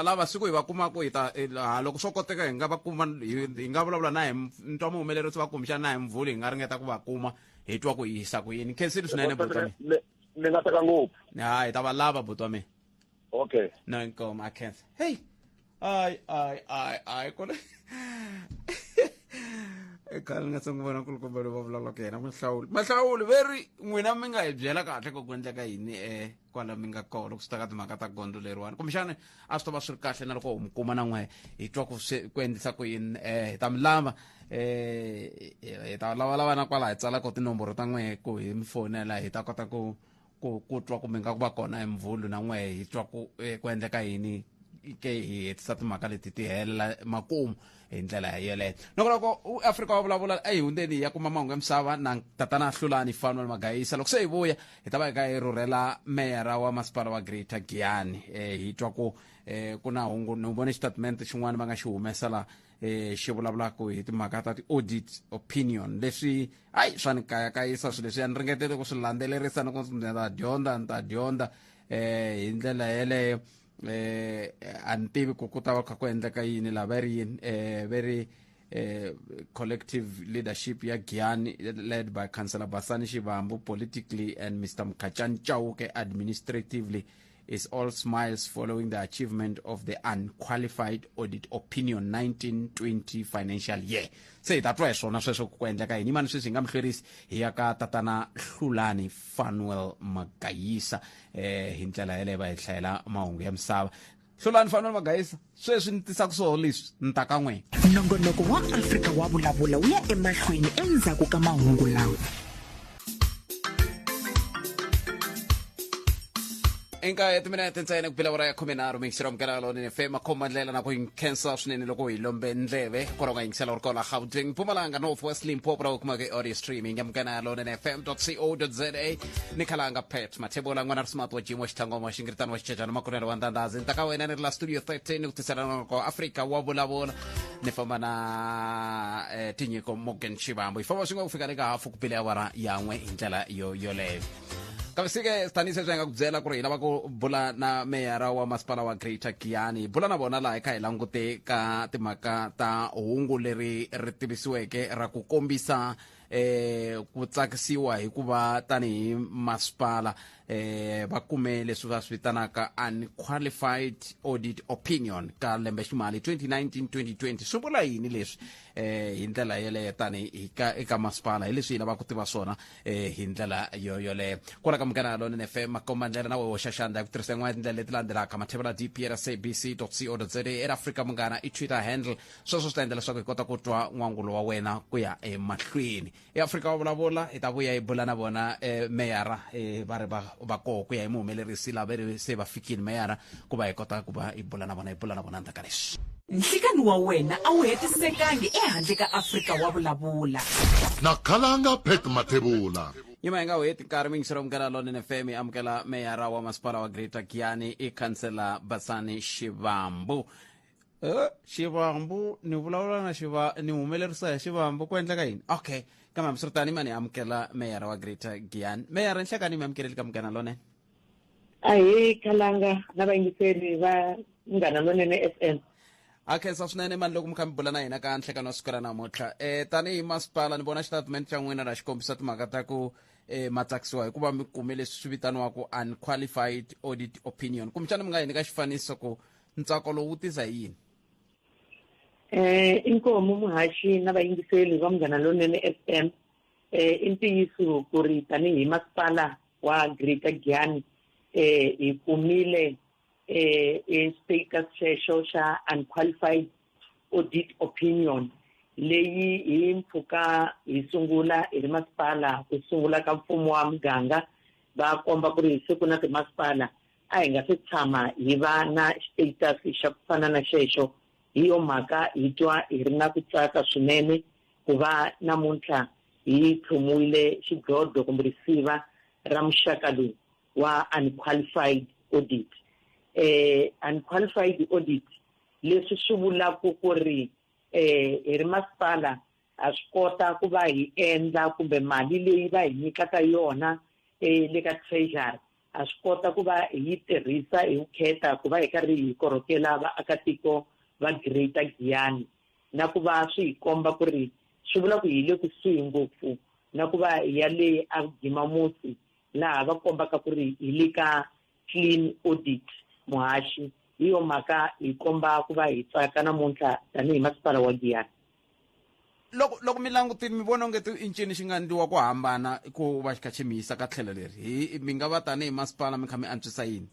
lava siku hi va kuma ku loko swo koteka hi nga va kuma hi nga vulavula na hi ntwa muhumelerisi va kumbexana na hi Mvuli hi nga ringeta ku va kuma hi twa ku hi yisa ku yini khensile swinene buti wa mina. Ni nga teka ngopfu. Hi ta va lava buti wa mina. Okay. No inkomo akhensa. Hey. Ai kona. Ekhala nga tsongo vona kulukumba lo va vulavula ka yena Mahlawule very n'wina mi nga hi byela kahle ku endleka yini kwala mi nga kona loko swi ta ka timhaka ta gondo leriwani kumbexana a swi ta va swi ri kahle na loko hi mi kuma na n'we hi twa ku endlisa ku yini hi ta mi lava hi ta lavalava na kwala hi tsalaka tinomboro ta n'we ku hi mi fonela hi ta kota ku twa ku mi nga ku va kona hi Mvulu na n'we hi twa ku endleka yini ke hi hetisa timhaka leti ti helela makumu hi ndlela yeleyo loko Afrika wa vulavula a hi hundzeni ya kuma mahungu ya misava na tatana Hlulani Fanuel Magayisa loko se hi vuya hi ta va hi ka hi rhurhela meyara wa masipala wa Greater Giyani hi twa ku ku na hungu ni vone xitatimende xin'wana va nga xi humesela xi vulavulaka hi timhaka ta ti-audit opinion leswi swa ni kayakayisa swilo leswi a ni ringetele ku swi landzelerisa loko ni ta dyondza hi ndlela yeleyo a ni tivi ku ta va kha ku endleka yini la very collective leadership ya Giyani led by Councillor Basani Shivambu politically and Mr. Mkachan Chauke administratively is all smiles following the achievement of the unqualified audit opinion 1920 financial year. Se ta twa swona sweswo ku endleka yini mani sweswi hi nga mihlwerisi hi ya ka tatana Hlulani Fanuel Magayisa hi ndlela yeleyo va hi hlayela mahungu ya misava. Hlulani Fanuel Magayisa sweswi ni tisaka swona leswi ni ta ka n'wina. Nongonoko wa Afrika wa vulavula wu ya emahlweni endzhaku ka mahungu lawa. Enka timinete ntsena ku bilavura ya 13 mixero mkela lo ni FM komandlela na ku inkensa swinene loko hi lombe ndleve koronga ingisela uri kola Gauteng Mpumalanga Northwest Limpopo kuma ke audio streaming ya mkena lo ni fm.co.za nikhalanga pet Mathebula ngwana smart wa jimo xithango wa xingritano wa xicecana makunelo wa ndandazi ntaka wena ni la studio 13 ku tisela ko Afrika wa vulavula ni famba na tinyiko Morgan Shivambu ifamba swinga ku fika le ka hafu ku bilavura yan'we hi ndlela yoleyo. Kavisike stanise swenga ku byela ku ri hina va ku bula na meyara wa masipala wa Greater Giyani bula na vona laha hi kha hi langute ka timhaka ta hungu leri ri tivisiweke ra ku kombisa ku tsakisiwa hi ku va tanihi masipala va kume leswi va swi vitanaka unqualified audit opinion ka lembe ximali 2019-2020 swi vula yini leswi hi ndlela yeleyo tanihi eka masipala hi leswi hina va ku tiva swona hi ndlela yoleyo kona ka mukana lo ni FM makomandlela na wewe xaxanda hi ku tirhisa n'wana tindlela leti landzelaka Mathebula DPR SABC.co.za Afrika mungana i Twitter handle sweswo swi ta endla leswaku hi kota ku twa n'wangulo wa wena ku ya emahlweni Afrika wa vulavula hi ta vuya hi bula na vona meyara va ri va koho ku ya hi muhumelerisi lava se va fikile meyara ku va hi kota ku va hi bula na vona ndzhaka leswi. Nhlikani wa wena a wu hetisekangi ehandle ka Afrika wa vulavula. Nakhalanga pet Mathebula. Yima hi nga heti nkarhi mi ngisero amukela London FM amukela meyara wa masipala wa Greater Giyani i Councillor Basani Shivambu. Shivambu ni vulavula na ni humelerisa hi Shivambu ku endleka yini? Okay. Kama msirtani mani amukela meyara wa Greater Giyani. Meyara nhlekani mi amukeleli ka mukena lone? Ayi khalanga na vayingiseri va Munghana Lonene FM. Akhensa swinene mani loko mi kha mi bula na hina ka nhlekani wa siku ra namuntlha tanihi masipala ni vona xitatimende xa n'wina la xi kombisa timhaka ta ku matsakisiwa hikuva mi kume leswi swi vitaniwaka unqualified audit opinion. Kumbexana mi nga hi nyika xifaniso ku ntsako lowu wu tisa yini? Inkomu muhaxi na vayingiseli va Munghana Lonene FM, i ntiyiso ku ri tanihi masipala wa Greater Giyani hi kumile status xexo xa unqualified audit opinion leyi hi mpfhuka hi sungula hi ri masipala ku sungula ka mfumo wa muganga va komba ku ri hi siku na timasipala a hi nga se tshama hi va na status xa ku fana na xexo. Hi yo mhaka hi twa hi ri na ku tsaka swinene ku va namuntlha hi tlhumuwile xidlodlo kumbe risiva ra muxaka lowu wa unqualified audit. Unqualified audit leswi swi vulaka ku ri hi ri masipala ha swi kota ku va hi endla kumbe mali leyi va hi nyikaka yona le ka treasury ha swi kota ku va hi yi tirhisa hi vukheta ku va hi karhi hi korhokela vaakatiko va Greater Giyani, na ku va swi hi komba ku ri swi vula ku hi le kusuhi ngopfu na ku va hi ya le Gimamusi laha va kombaka ku ri hi le ka clean audit muhaxi. Hi yo mhaka hi komba ku va hi tsaka namuntlha tanihi masipala wa Giyani. Loko mi langutini mi vona ongeti i ncini xi nga endliwa ku hambana ku va xi kha xi mi yisa ka tlhelo leri, mi nga va tanihi masipala mi kha mi antswisa yini?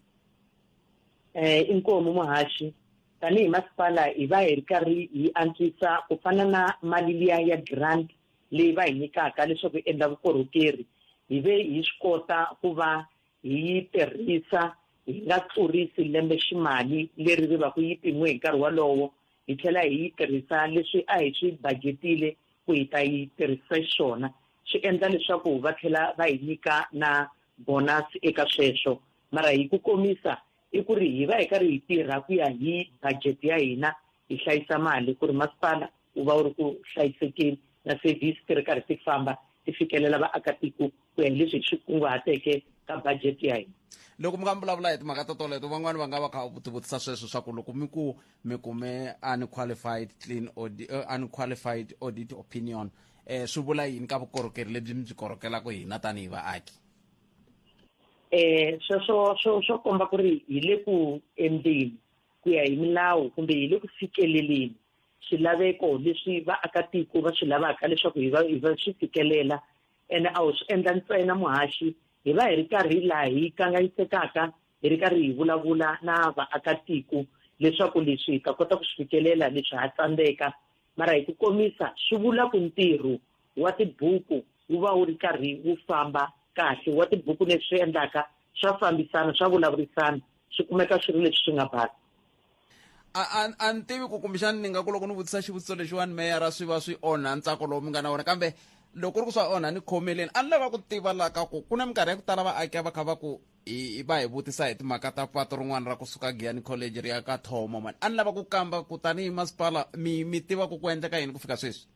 Inkomu muhaxi, tanihi masipala hi va hi ri karhi hi antswisa ku fana na mali liya ya grant leyi va hi nyikaka leswaku hi endla vukorhokeri, hi ve hi swi kota ku va hi yi tirhisa hi nga tlurisi lembe ximali leri ri va ku yi pimiwe hi nkarhi walowo, hi tlhela hi yi tirhisa leswi a hi swi budgetile ku hi ta yi tirhisa xona. Swi endla leswaku va tlhela va hi nyika na bonus eka sweswo, mara hi ku komisa i ku ri hi va hi karhi hi tirha ku ya hi budget ya hina hi hlayisa mali ku ri masipala wu va wu ri ku hlayisekeni na service ti ri karhi ti famba ti fikelela vaakatiko ku ya hi leswi hi swi kunguhateke ka budget ya hina. Loko mi nga vulavula hi timhaka to toleto van'wani va nga va kha tivutisa sweswo swa ku loko mi kume unqualified audit opinion swi vula yini ka vukorhokeri lebyi mi byi korhokelaka hina tanihi vaaki? Swo komba ku ri hi le ku endleni ku ya hi milawu kumbe hi le ku fikeleleni swilaveko leswi vaakatiko va swi lavaka leswaku hi va swi fikelela, ene a wu swi endla ntsena muhaxi, hi va hi ri karhi laha hi kangayisekaka hi ri karhi hi vulavula na vaakatiko leswaku leswi hi ta kota ku swi fikelela leswi ha tsandzeka. Mara hi ku komisa swi vula ku ntirho wa tibuku wu va wu ri karhi wu famba kahle, wa tibuku leswi swi endlaka swa fambisana swa vulavurisana swi kumeka swi ri leswi swi nga basa. A ni tivi ku kumbexani ni nga ku loko ni vutisa xivutiso lexiwani meyara swi va swi onha ntsako lowu mi nga na wona, kambe loko ku ri ku swa onha ni khomeleni a ni lava ku tiva laka ku na minkarhi ya ku tala vaaki va kha va ku va hi vutisa hi timhaka ta pato rin'wana ra kusuka Giyani College ri ya ka Thomo mani. A ni lava ku kamba ku tanihi masipala mi tiva ku endleka yini ku fika sweswi?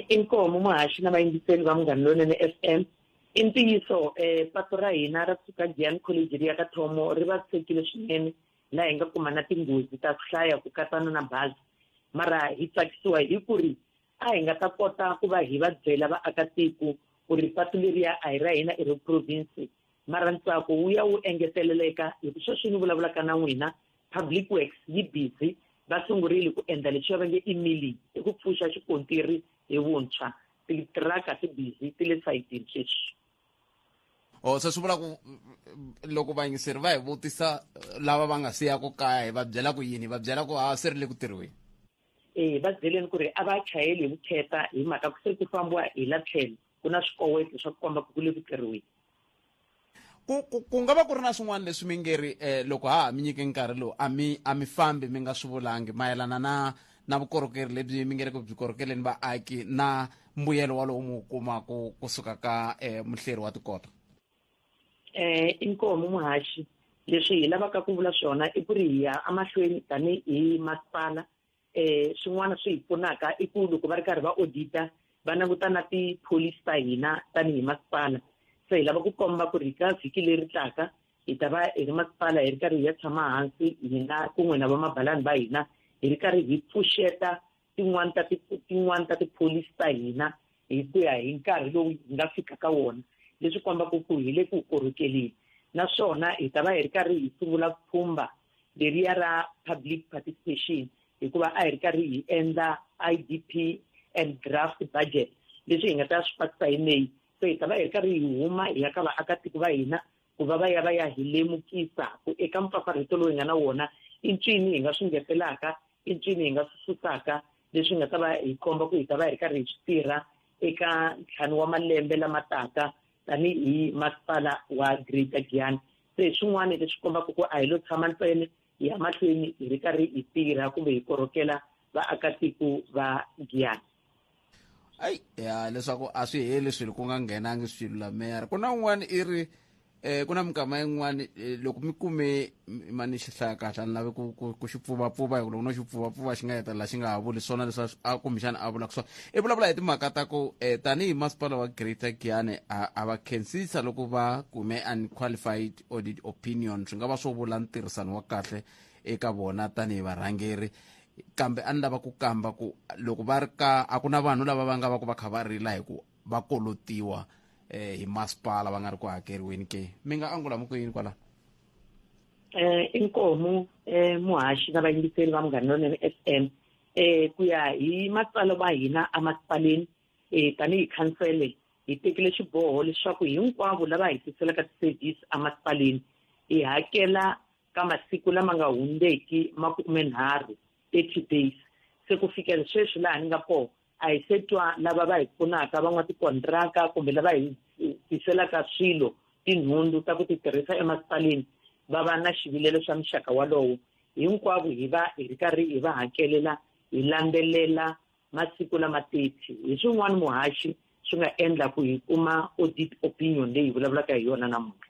Inkomu muhaxi na vayingiseli va Munghana Lonene FM, i ntiyiso pato ra hina ra kusuka Giyani College ri ya ka Thomo ri vavisekile swinene laha hi nga kuma na tinghozi ta ku hlaya ku katsana na bazi, mara hi tsakisiwa hi ku ri a hi nga ta kota ku va hi va byela vaakatiko ku ri patu leriya a hi ra hina i ri province, mara ntsako wu ya wu engeteleleka hi ku sweswi ni vulavulaka na n'wina public works yi busy va sungurile ku endla leswi va nge emailing hi ku pfuxa xikontiri hi vuntshwa, titiraka ti busy ti le sayitini sweswi. Se swi vula ku loko vayingiseri va hi vutisa lava va nga siyaka kaya hi va byela ku yini? Hi va byela ku se ri le ku tirhiweni? Va byeleni ku ri a va chayeli hi vukheta hi mhaka ku se ku fambiwa hi la tlhelo ku na swikoweto swa ku komba ku le ku tirhiweni. Ku nga va ku ri na swin'wana leswi mi nge ri loko ha mi nyike nkarhi lowu a mi fambi mi nga swi vulangi mayelana na vukorhokeri lebyi mi nge ri ku byi korhokeleni vaaki na mbuyelo wa lowu mu kumaku kusuka ka muhleri wa tikota? Inkomu muhaxi, leswi hi lavaka ku vula swona i ku ri hi ya amahlweni tanihi masipala. Swin'wana swi hi pfunaka i ku loko va ri karhi va audita va languta na tipholisi ta hina tanihi masipala. Se hi lava ku komba ku ri ka vhiki leri tlaka hi ta va hi ri masipala hi ri karhi hi ya tshama hansi hina kun'we na vamabalani va hina hi ri karhi hi pfuxeta tin'wana ta tipholisi ta hina hi ku ya hi nkarhi lowu hi nga fika ka wona leswi kombaka ku hi le ku korhokeleni naswona hi ta va hi ri karhi hi sungula pfhumba leriya ra public participation hikuva a hi ri karhi hi endla IDP and draft budget leswi hi nga ta swi fatisa hi May so hi ta va hi ri karhi hi huma hi ya ka vaakatiko va hina ku va ya hi lemukisa ku eka mpfampfarhuto lowu hi nga na wona i ncini hi nga swi ngetelaka i ncini hi nga swi susaka leswi nga ta va hi komba ku hi ta va hi ri karhi hi swi tirha eka ntlhanu wa malembe lama taka tanihi masipala wa Greater Giyani se hi swin'wana leswi kombaka ku a hi lo tshama ntsena hi ya mahlweni hi ri karhi hi tirha kumbe hi korhokela vaakatiko va Giyani. Ai ya leswaku a swi heli swilo ku nga nghenangi swilo la mera ku na un'wana i ri ku na minkama yin'wana loko mi kume mani xi hlaya kahle a ni lavi ku xi pfuvapfuva hi ku loko no xi pfuvapfuva xi nga hetelela xi nga ha vuli swona leswi a kumbexana a vulaka swona i vulavula hi timhaka ta ku tanihi masipala wa Greater Giyani a va khensisa loko va kume unqualified audit opinion swi nga va swo vula ntirhisano wa kahle eka vona tanihi varhangeri kambe a ni lava ku kamba ku loko va ri ka a ku na vanhu lava va nga va ku va kha va rila hi ku va kolotiwa hi masipala va nga ri ku hakeriweni ke mi nga angula mo ku yini kwala inkomo muhashi na vayingiseli va Munghana Lonene FM ku ya hi matsalwa va hina emasipaleni tanihi khansele hi tekile xiboho leswaku hinkwavo lava hi tiselaka ti-service emasipaleni hi hakela ka masiku lama nga hundzeki 30 days se ku fikela sweswi laha ni nga kona a hi se twa lava va hi pfunaka van'watikontraka kumbe lava hi tiselaka swilo tinhundzu ta ku ti tirhisa emasipaleni va va na xivilelo swa muxaka walowo hinkwavo hi va hi ri karhi hi va hakelela hi landzelela masiku lama 30 hi swin'wana muhashi swi nga endla ku hi kuma audit opinion leyi vulavulaka hi yona namuntlha.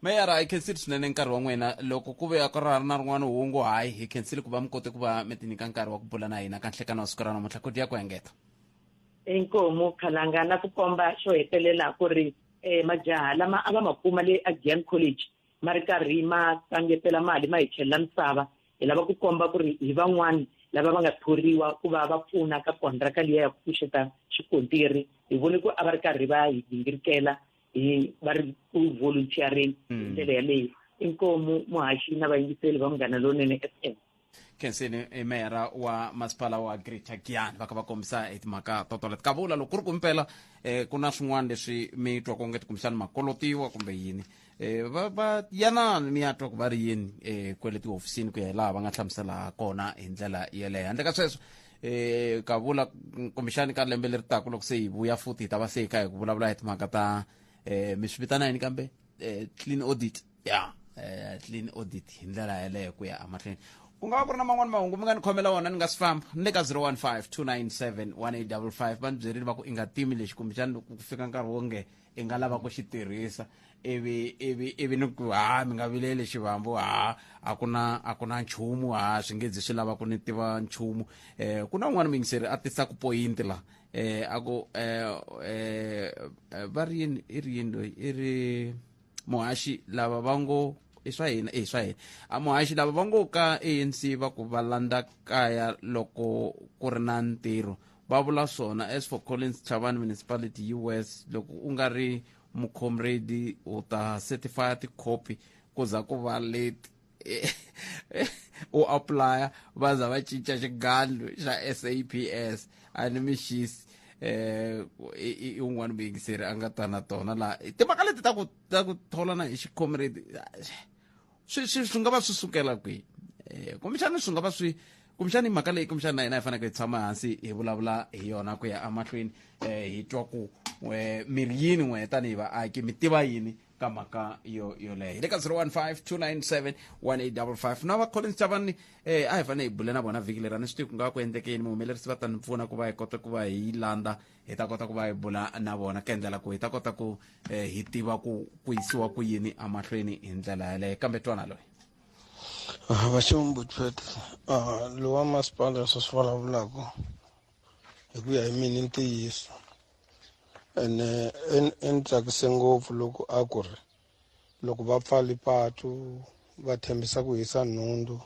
Meyara hi khensile swinene nkarhi wa n'wina loko ku ve ku ri na rin'wana hungu hayi hi khensile ku va mi kote ku va mi ti nyika nkarhi wa ku bula na hina ka nhlekani wa siku ra namuntlha koti ya ku hengeta inkomo khalanga na ku komba xo hetelela ku ri majaha lama a va ma kuma le a Giyani College ma ri karhi ma kangetela mali ma hi chelela misava hi lava ku komba ku ri hi van'wani lava va nga thoriwa ku va va pfuna ka kontraka liya ya ku pfuxeta xikontiri hi vone ku a va ri karhi va hi gingirikela va ri ku volunteering ndlela yaleyo inkomo muhashi na vayingiseli va Munghana Lonene FM khensini meyara wa masipala wa Greater Giyani va kha va kombisa hi timhaka totoleti ka vula loko ku ri ku mpela ku na swin'wana leswi mi twa ku ngeti kumbexana makolotiwa kumbe yini va yanani mi ya twa ku va ri yini kwele tihofisini ku ya hi laha va nga hlamusela kona hi ndlela yeleyo handle ka sweswo ka vula kumbexani ka lembe leri taka loko se hi vuya futhi hi ta va se hi kha hi ku vulavula hi timhaka ta mi swi vitana yini kambe clean audit clean audit hi ndlela yeleyo ku ya amahlweni ku nga va ku ri na man'wana mahungu mi nga ni khomela wona ni nga si famba ni le ka 015-297-1855 va ni byerile va ku i nga timi lexi kumbexani loko ku fika nkarhi wonge i nga lava ku xi tirhisa ivi ni ku mi nga vileli Shivambu a ku na nchumu swi nge zi swi lava ku ni tiva nchumu ku na un'wana mingiseri a tisaka poyinti la a ku va ri yini i ri yini loyi i ri muhashi lava va ngo i swa hina a muhashi lava va ngo ka ANC va ku va landa kaya loko ku ri na ntirho va vula swona as for Tsakani Municipality US loko u nga ri mucomrade u ta certify ti-copy ku za ku va late u apply va za va cinca xigandlo xa SABC a ni mixisi i un'wana muyingiseri a nga ta na tona laha timhaka leti ta ku tholana hi xicomrade swi nga va swi sukela kwihi kumbexana swi nga va swi kumbexana hi mhaka leyi kumbexana na hina hi faneke hi tshama hansi hi vulavula hi yona ku ya amahlweni hi twa ku miri yini n'we tanihi vaaki mi tiva yini ka mhaka yoleyo hi le ka 015-297-1855 na va Tsakani a hi fanele hi bule na vona vhiki leri a ni swi tivi ku nga va ku endlekeni muhumelerisi va ta ni pfuna ku va hi kota ku va hi landa hi ta kota ku va hi bula na vona ka endlela ku hi ta kota ku hi tiva ku yisiwa ku yini amahlweni hi ndlela yaleyo kambe twana loyi vaxombutfete lowa masipala swi vulavulaka hi ku ya hi mina i ntiyiso ene ni tsakise ngopfu loko a ku ri loko va pfala patu va tshembisa ku hisa nhundzu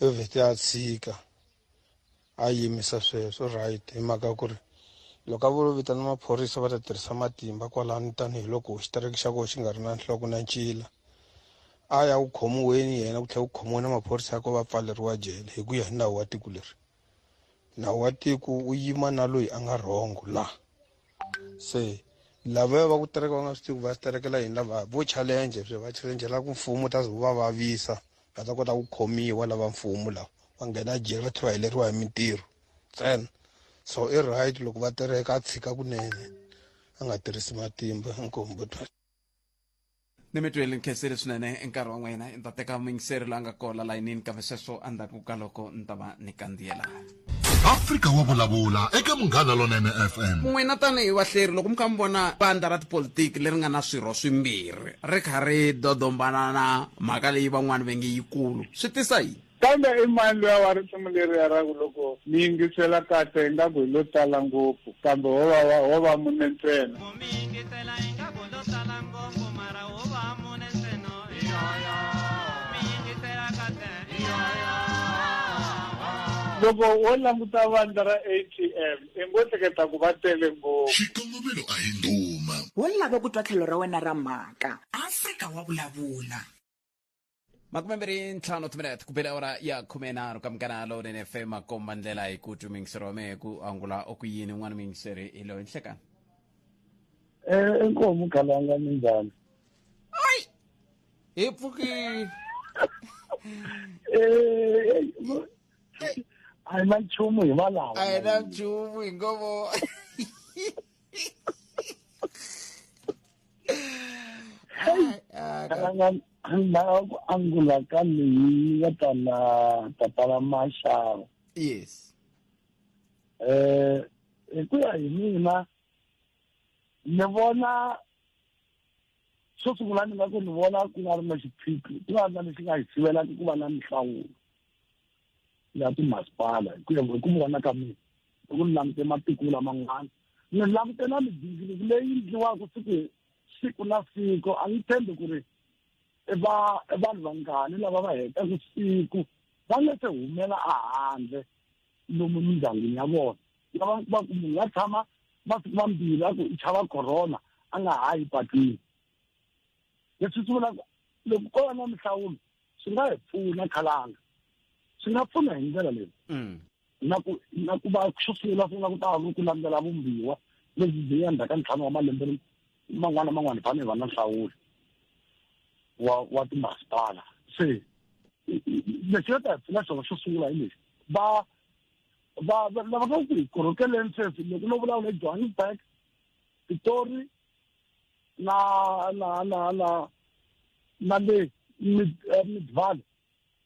evheti ya tshika a yimisa sweswo right hi mhaka ku ri loko a vo vitana maphorisa va ta tirhisa matimba kwalani tanihiloko xitereki xa koho xi nga ri na nhloko na ncila a ya ku khomiweni yena ku tlhela ku khomiwa na maphorisa ya ko va pfaleriwa jele hi ku ya hi nawu wa tiko leri nawu wa tiko u yima na loyi a nga rhongo la se lava va ku tereka va nga swi tivi va terekela hina lava vo challenge va challengela ku mfumo ta va vavisa va ta kota ku khomiwa lava mfumo lava va nghena jele va tlhela va heleriwa hi mintirho ntsena so i right loko va tereka a tshika kunene a nga tirhisi matimba nkombo ni mi twele nkheseri swinene enkarhi wa n'wina ni ta teka mingiseri la nga kola layinini kambe sweswo endzhaku ka loko ni ta va ni kandziyela Afrika wa vulavula eka Munghana Lonene FM. n'wina tanihi vahleri loko mi kha mi vona vandla ra tipolitiki leri nga na swirho swimbirhi ri kha ri dodombana na mhaka leyi van'wani va nge yikulu swi tisa yini kambe i mani luya wa risimu leriya ra ku loko mi yingisela kahle ingaku hi lo tala ngopfu kambe ho va mune ntsena loko wo languta vandla ra ATM i ngo hleketa ku va tele ngopfu xikongomelo a hi nduma wo lava ku twa tlhelo ra wena ra mhaka Afrika wa vulavula 25 timinete ku bela ora ya 13 ka Munghana Lonene FM makomba ndlela hi ku tumingisero me ku angula okuyini n'wana mingiseri ilo nhlekani enkomo khalanga minjani ai hi pfuki a hi na nchumu hi valava a hi na nchumu hi ngovo na ku angula ka leyi va ta na tatala Mashaba yes hi ku ya hi mina ni vona xo sungula ni nga ku ni vona ku nga ri na xiphiqo ku nga ri na lexi nga hi sivelaka ku va na mihlawulo ya timasipala hi ku vona ka mina loko ni langute matiko laman'wana ni langute na migingiriko leyi endliwaka siku na siku a ni tshembi ku ri vanhu vangani lava va hetaka siku va nga se humela ehandle lomu mindyangwini ya vona lava va ku munhu nga tshama masiku mambirhi a ku i chava corona a nga hayi patwini leswi swi vulaka loko ko va na mihlawulo swi nga hi pfuna khalanga swi nga pfuna hi ndlela leyi na ku va xo sungula swi nga ku ta ku landzela vumbiwa lebyi byi ya ndzhaka ntlhanu wa malembe man'wana na man'wana fane hi va na nhlawulo wa timasipala se lexi nga ta hi pfuna xona xo sungula hi lexi lava ka ku hi korhokeleni sweswi loko no vulavula hi Johannesburg Pitori na le Midvale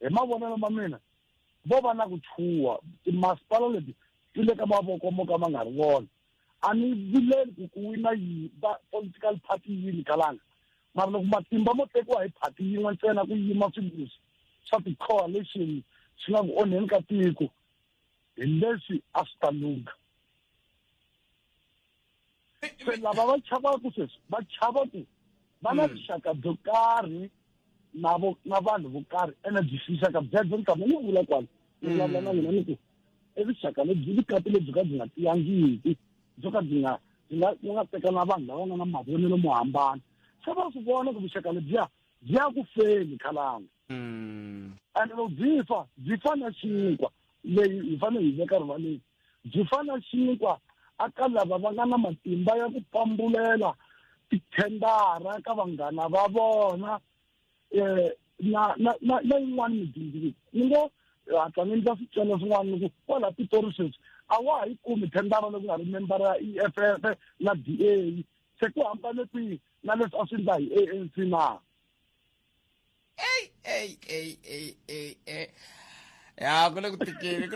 hi mavonelo ma mina vo va na ku chuha timasipala leti ti le ka mavoko mo ka ma nga ri vona a ni vileli ku wina political party yini kalanga mara loko matimba mo tekiwa hi party yin'we ntsena ku yima swilo swa ti-coalition swi nga ku onheni ka tiko hi leswi a swi ta lunga se lava va chavaku sweswi va chava ku va na vuxaka byo karhi na vanhu vo karhi ene byi vuxaka byebyo ni tshama ni vula kwala ni vulavula na mina ni ku i vuxaka lebyi vukati lebyi ka byi nga tiyangiki byo ka byi nga teka na vanhu lava nga na mavonelo mo hambana se va swi vona ku vuxaka lebyiya byi ya ku feni khalanga ene loko byi fa na xinkwa leyi hi fanele hi veka rivaleni byi fa na xinkwa aka lava va nga na matimba ya ku pambulela tithendara ka vanghana va vona na yin'wana migingiriko ni ngo hatla ni ndla swicelo swin'wana ni ku kwala Pitori sweswi a wa ha yi kumi thendara loko nga ri membara ya EFF na DA se ku hambane kwihi na leswi a swi endla hi ANC na ya ku le ku tikeni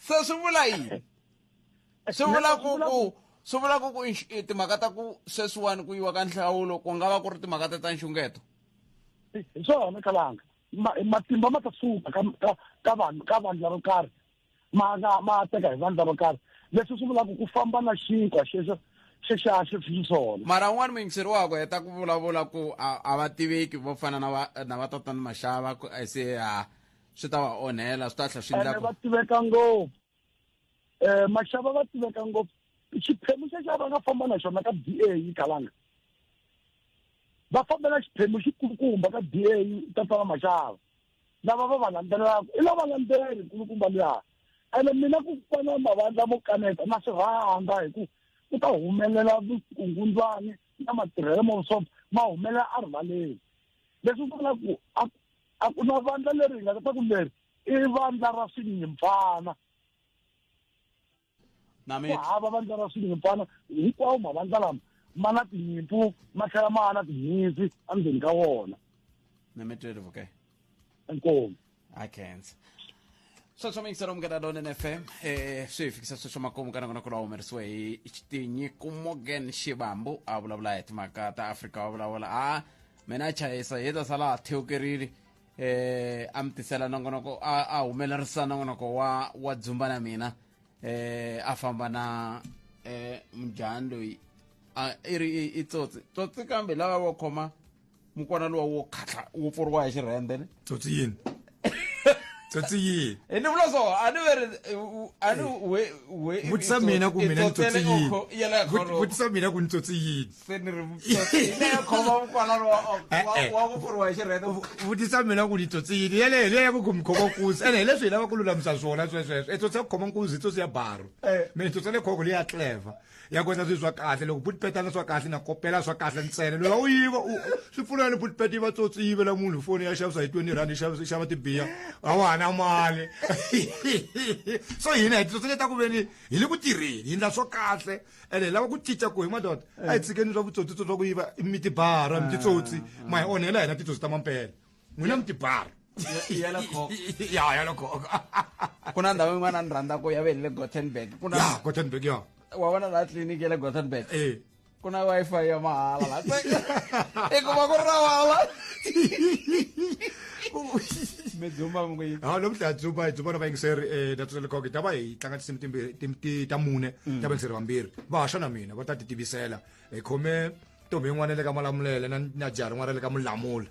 se swi vula yini swi vula ku timhaka ta ku sweswiwani ku yiwa ka nhlawulo ku nga va ku ri timhaka ta nxungeto hi swona khalanga matimba ma ta suka ka vanhu lavo karhi ma teka hi vanhu lavo karhi leswi swi vulaka ku famba na xinkwa xexaxe swi swona mara un'wana muyingiseri wakwe heta ku vulavula ku a va tiveki vo fana na va tatani Mashaba se swi ta va onhela swi ta tlhela swi endla va tiveka ngopfu Mashaba va tiveka ngopfu xiphemu xa va nga famba na xona ka DA yi kalanga va fambela xiphemu xikulukumba ka DA ta tala Mashaba lava va landzelaka i lava landzeri kulukumba liya ene mina ku fana mavandla mo kaneta na swi rhandza hi ku ta humelela vukungundzwani na matirhelo mo ma humelela a rivaleni leswi vula ku a ku na vandla leri hi nga ta ku leri i vandla ra swinyimpfana ku hava vandla ra swinyimpfana hinkwawo mavandla lama ma na tinyimpfu ma tlhela ma na tinyimpfi endzeni ka wona okay inkomu akenza sweswo mingisero mungena lone FM swi fikisa sweswo makumu kana kuna humerisiwe hi xitinyiko Morgan Shivambu a vulavula hi timhaka ta Afrika wa vulavula mina chayisa hi ta sala theokerile a mi tisela nongonoko a humelerisa nongonoko wa dzumba na mina a famba na mujahani loyi i ri i tsotsi kambe lava wo khoma mukwana lowa wo khatla wo pfuriwa hi xirhende tsotsi yini tsotsi yini ni vula so vutisa mina ku mina ni tsotsi yini vutisa mina ku ni tsotsi yini se ni ri ile khoma mukwana wa wo pfuriwa hi xirhende vutisa mina ku ni tsotsi yini yele ya ku mkhoma nkuzi ene leswi lava ku lulamisa swona sweswo tsotsi ya khoma nkuzi tsotsi ya baro mina tsotsi le khoko le ya clever ya kwenza swi swa kahle loko putipetana swa kahle na kopela swa kahle ntsena loyi u yiva swi pfuna ni putipeti va tsotsi yivela munhu foni ya xavisa hi 20 rand xava tibiya a wa na mali so hina hi tsotsi leta ku veni hi le ku tirheni hi ndla swa kahle ene lava ku cinca ku hi madoda a hi tshikeni swa vutsotsi swa ku yiva mitibara mititsotsi ma hi onhela hina titsotsi ta mampela n'wina mitibara ya la khoko ku na ndhawu yin'wana ni rhandza ku ya velele Gothenburg Gothenburg ya wa vona la tliliniki ya le Gothenburg ku na wifi ya mahala la i kuma ku ravala me dzumba mngwe lo mhla dzumba na vayingiseri datsele khoko ta va hi tlanga tinsimu ta mune ta vayingiseri vambirhi va haxa na mina va ta ti tivisela hi khome ntombi yin'wana le ka Malamulele na jaha rin'wana le ka Mulamula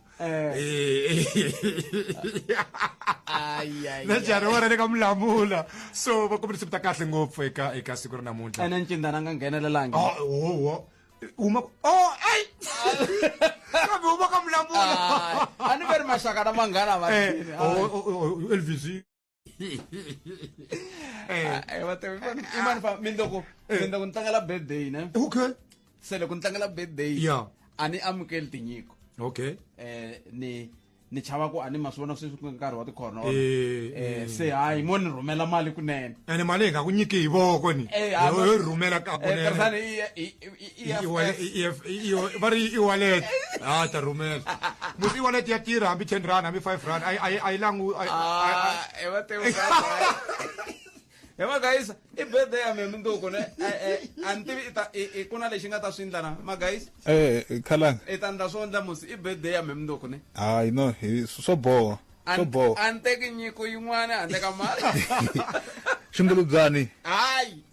na jaha rin'wana le ka Mulamula so va kumbe tinsimu ta kahle ngopfu eka siku ra namuntlha ene ncindana nga nghenelelangi uma kambe uma ka Mulamula a ni veri maxaka na manghana va Elvis mindoko ni tlangela birthday ne okay se loko ni tlangela birthday a ni amukeli tinyiko okay ni chava ku a ni ma swi vona sweswi ku nkarhi wa tikhorona se hayi mo ni rhumela mali kunene ene mali hi nga ku nyiki hi voko ni yo rhumela ka kunene va ri e-wallet ta rhumela musi e-wallet ya tirha hambi 10 rand hambi 5 rand a yi langu Ema guys, I birthday ya mndoko ne anti kuna lexi nga ta swindlana ma guys khalanga tanda swondla musi I birthday ya mndoko ne no so boho ante ke nyiko yin'wana ante ka mali xingulubyani hayi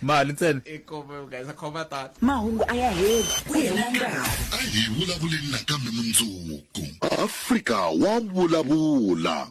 mali ntsena ikome guys khoma tata mahungu aya heli ku ayi vulavuleni nakambe mundzuku Afrika wa vulavula.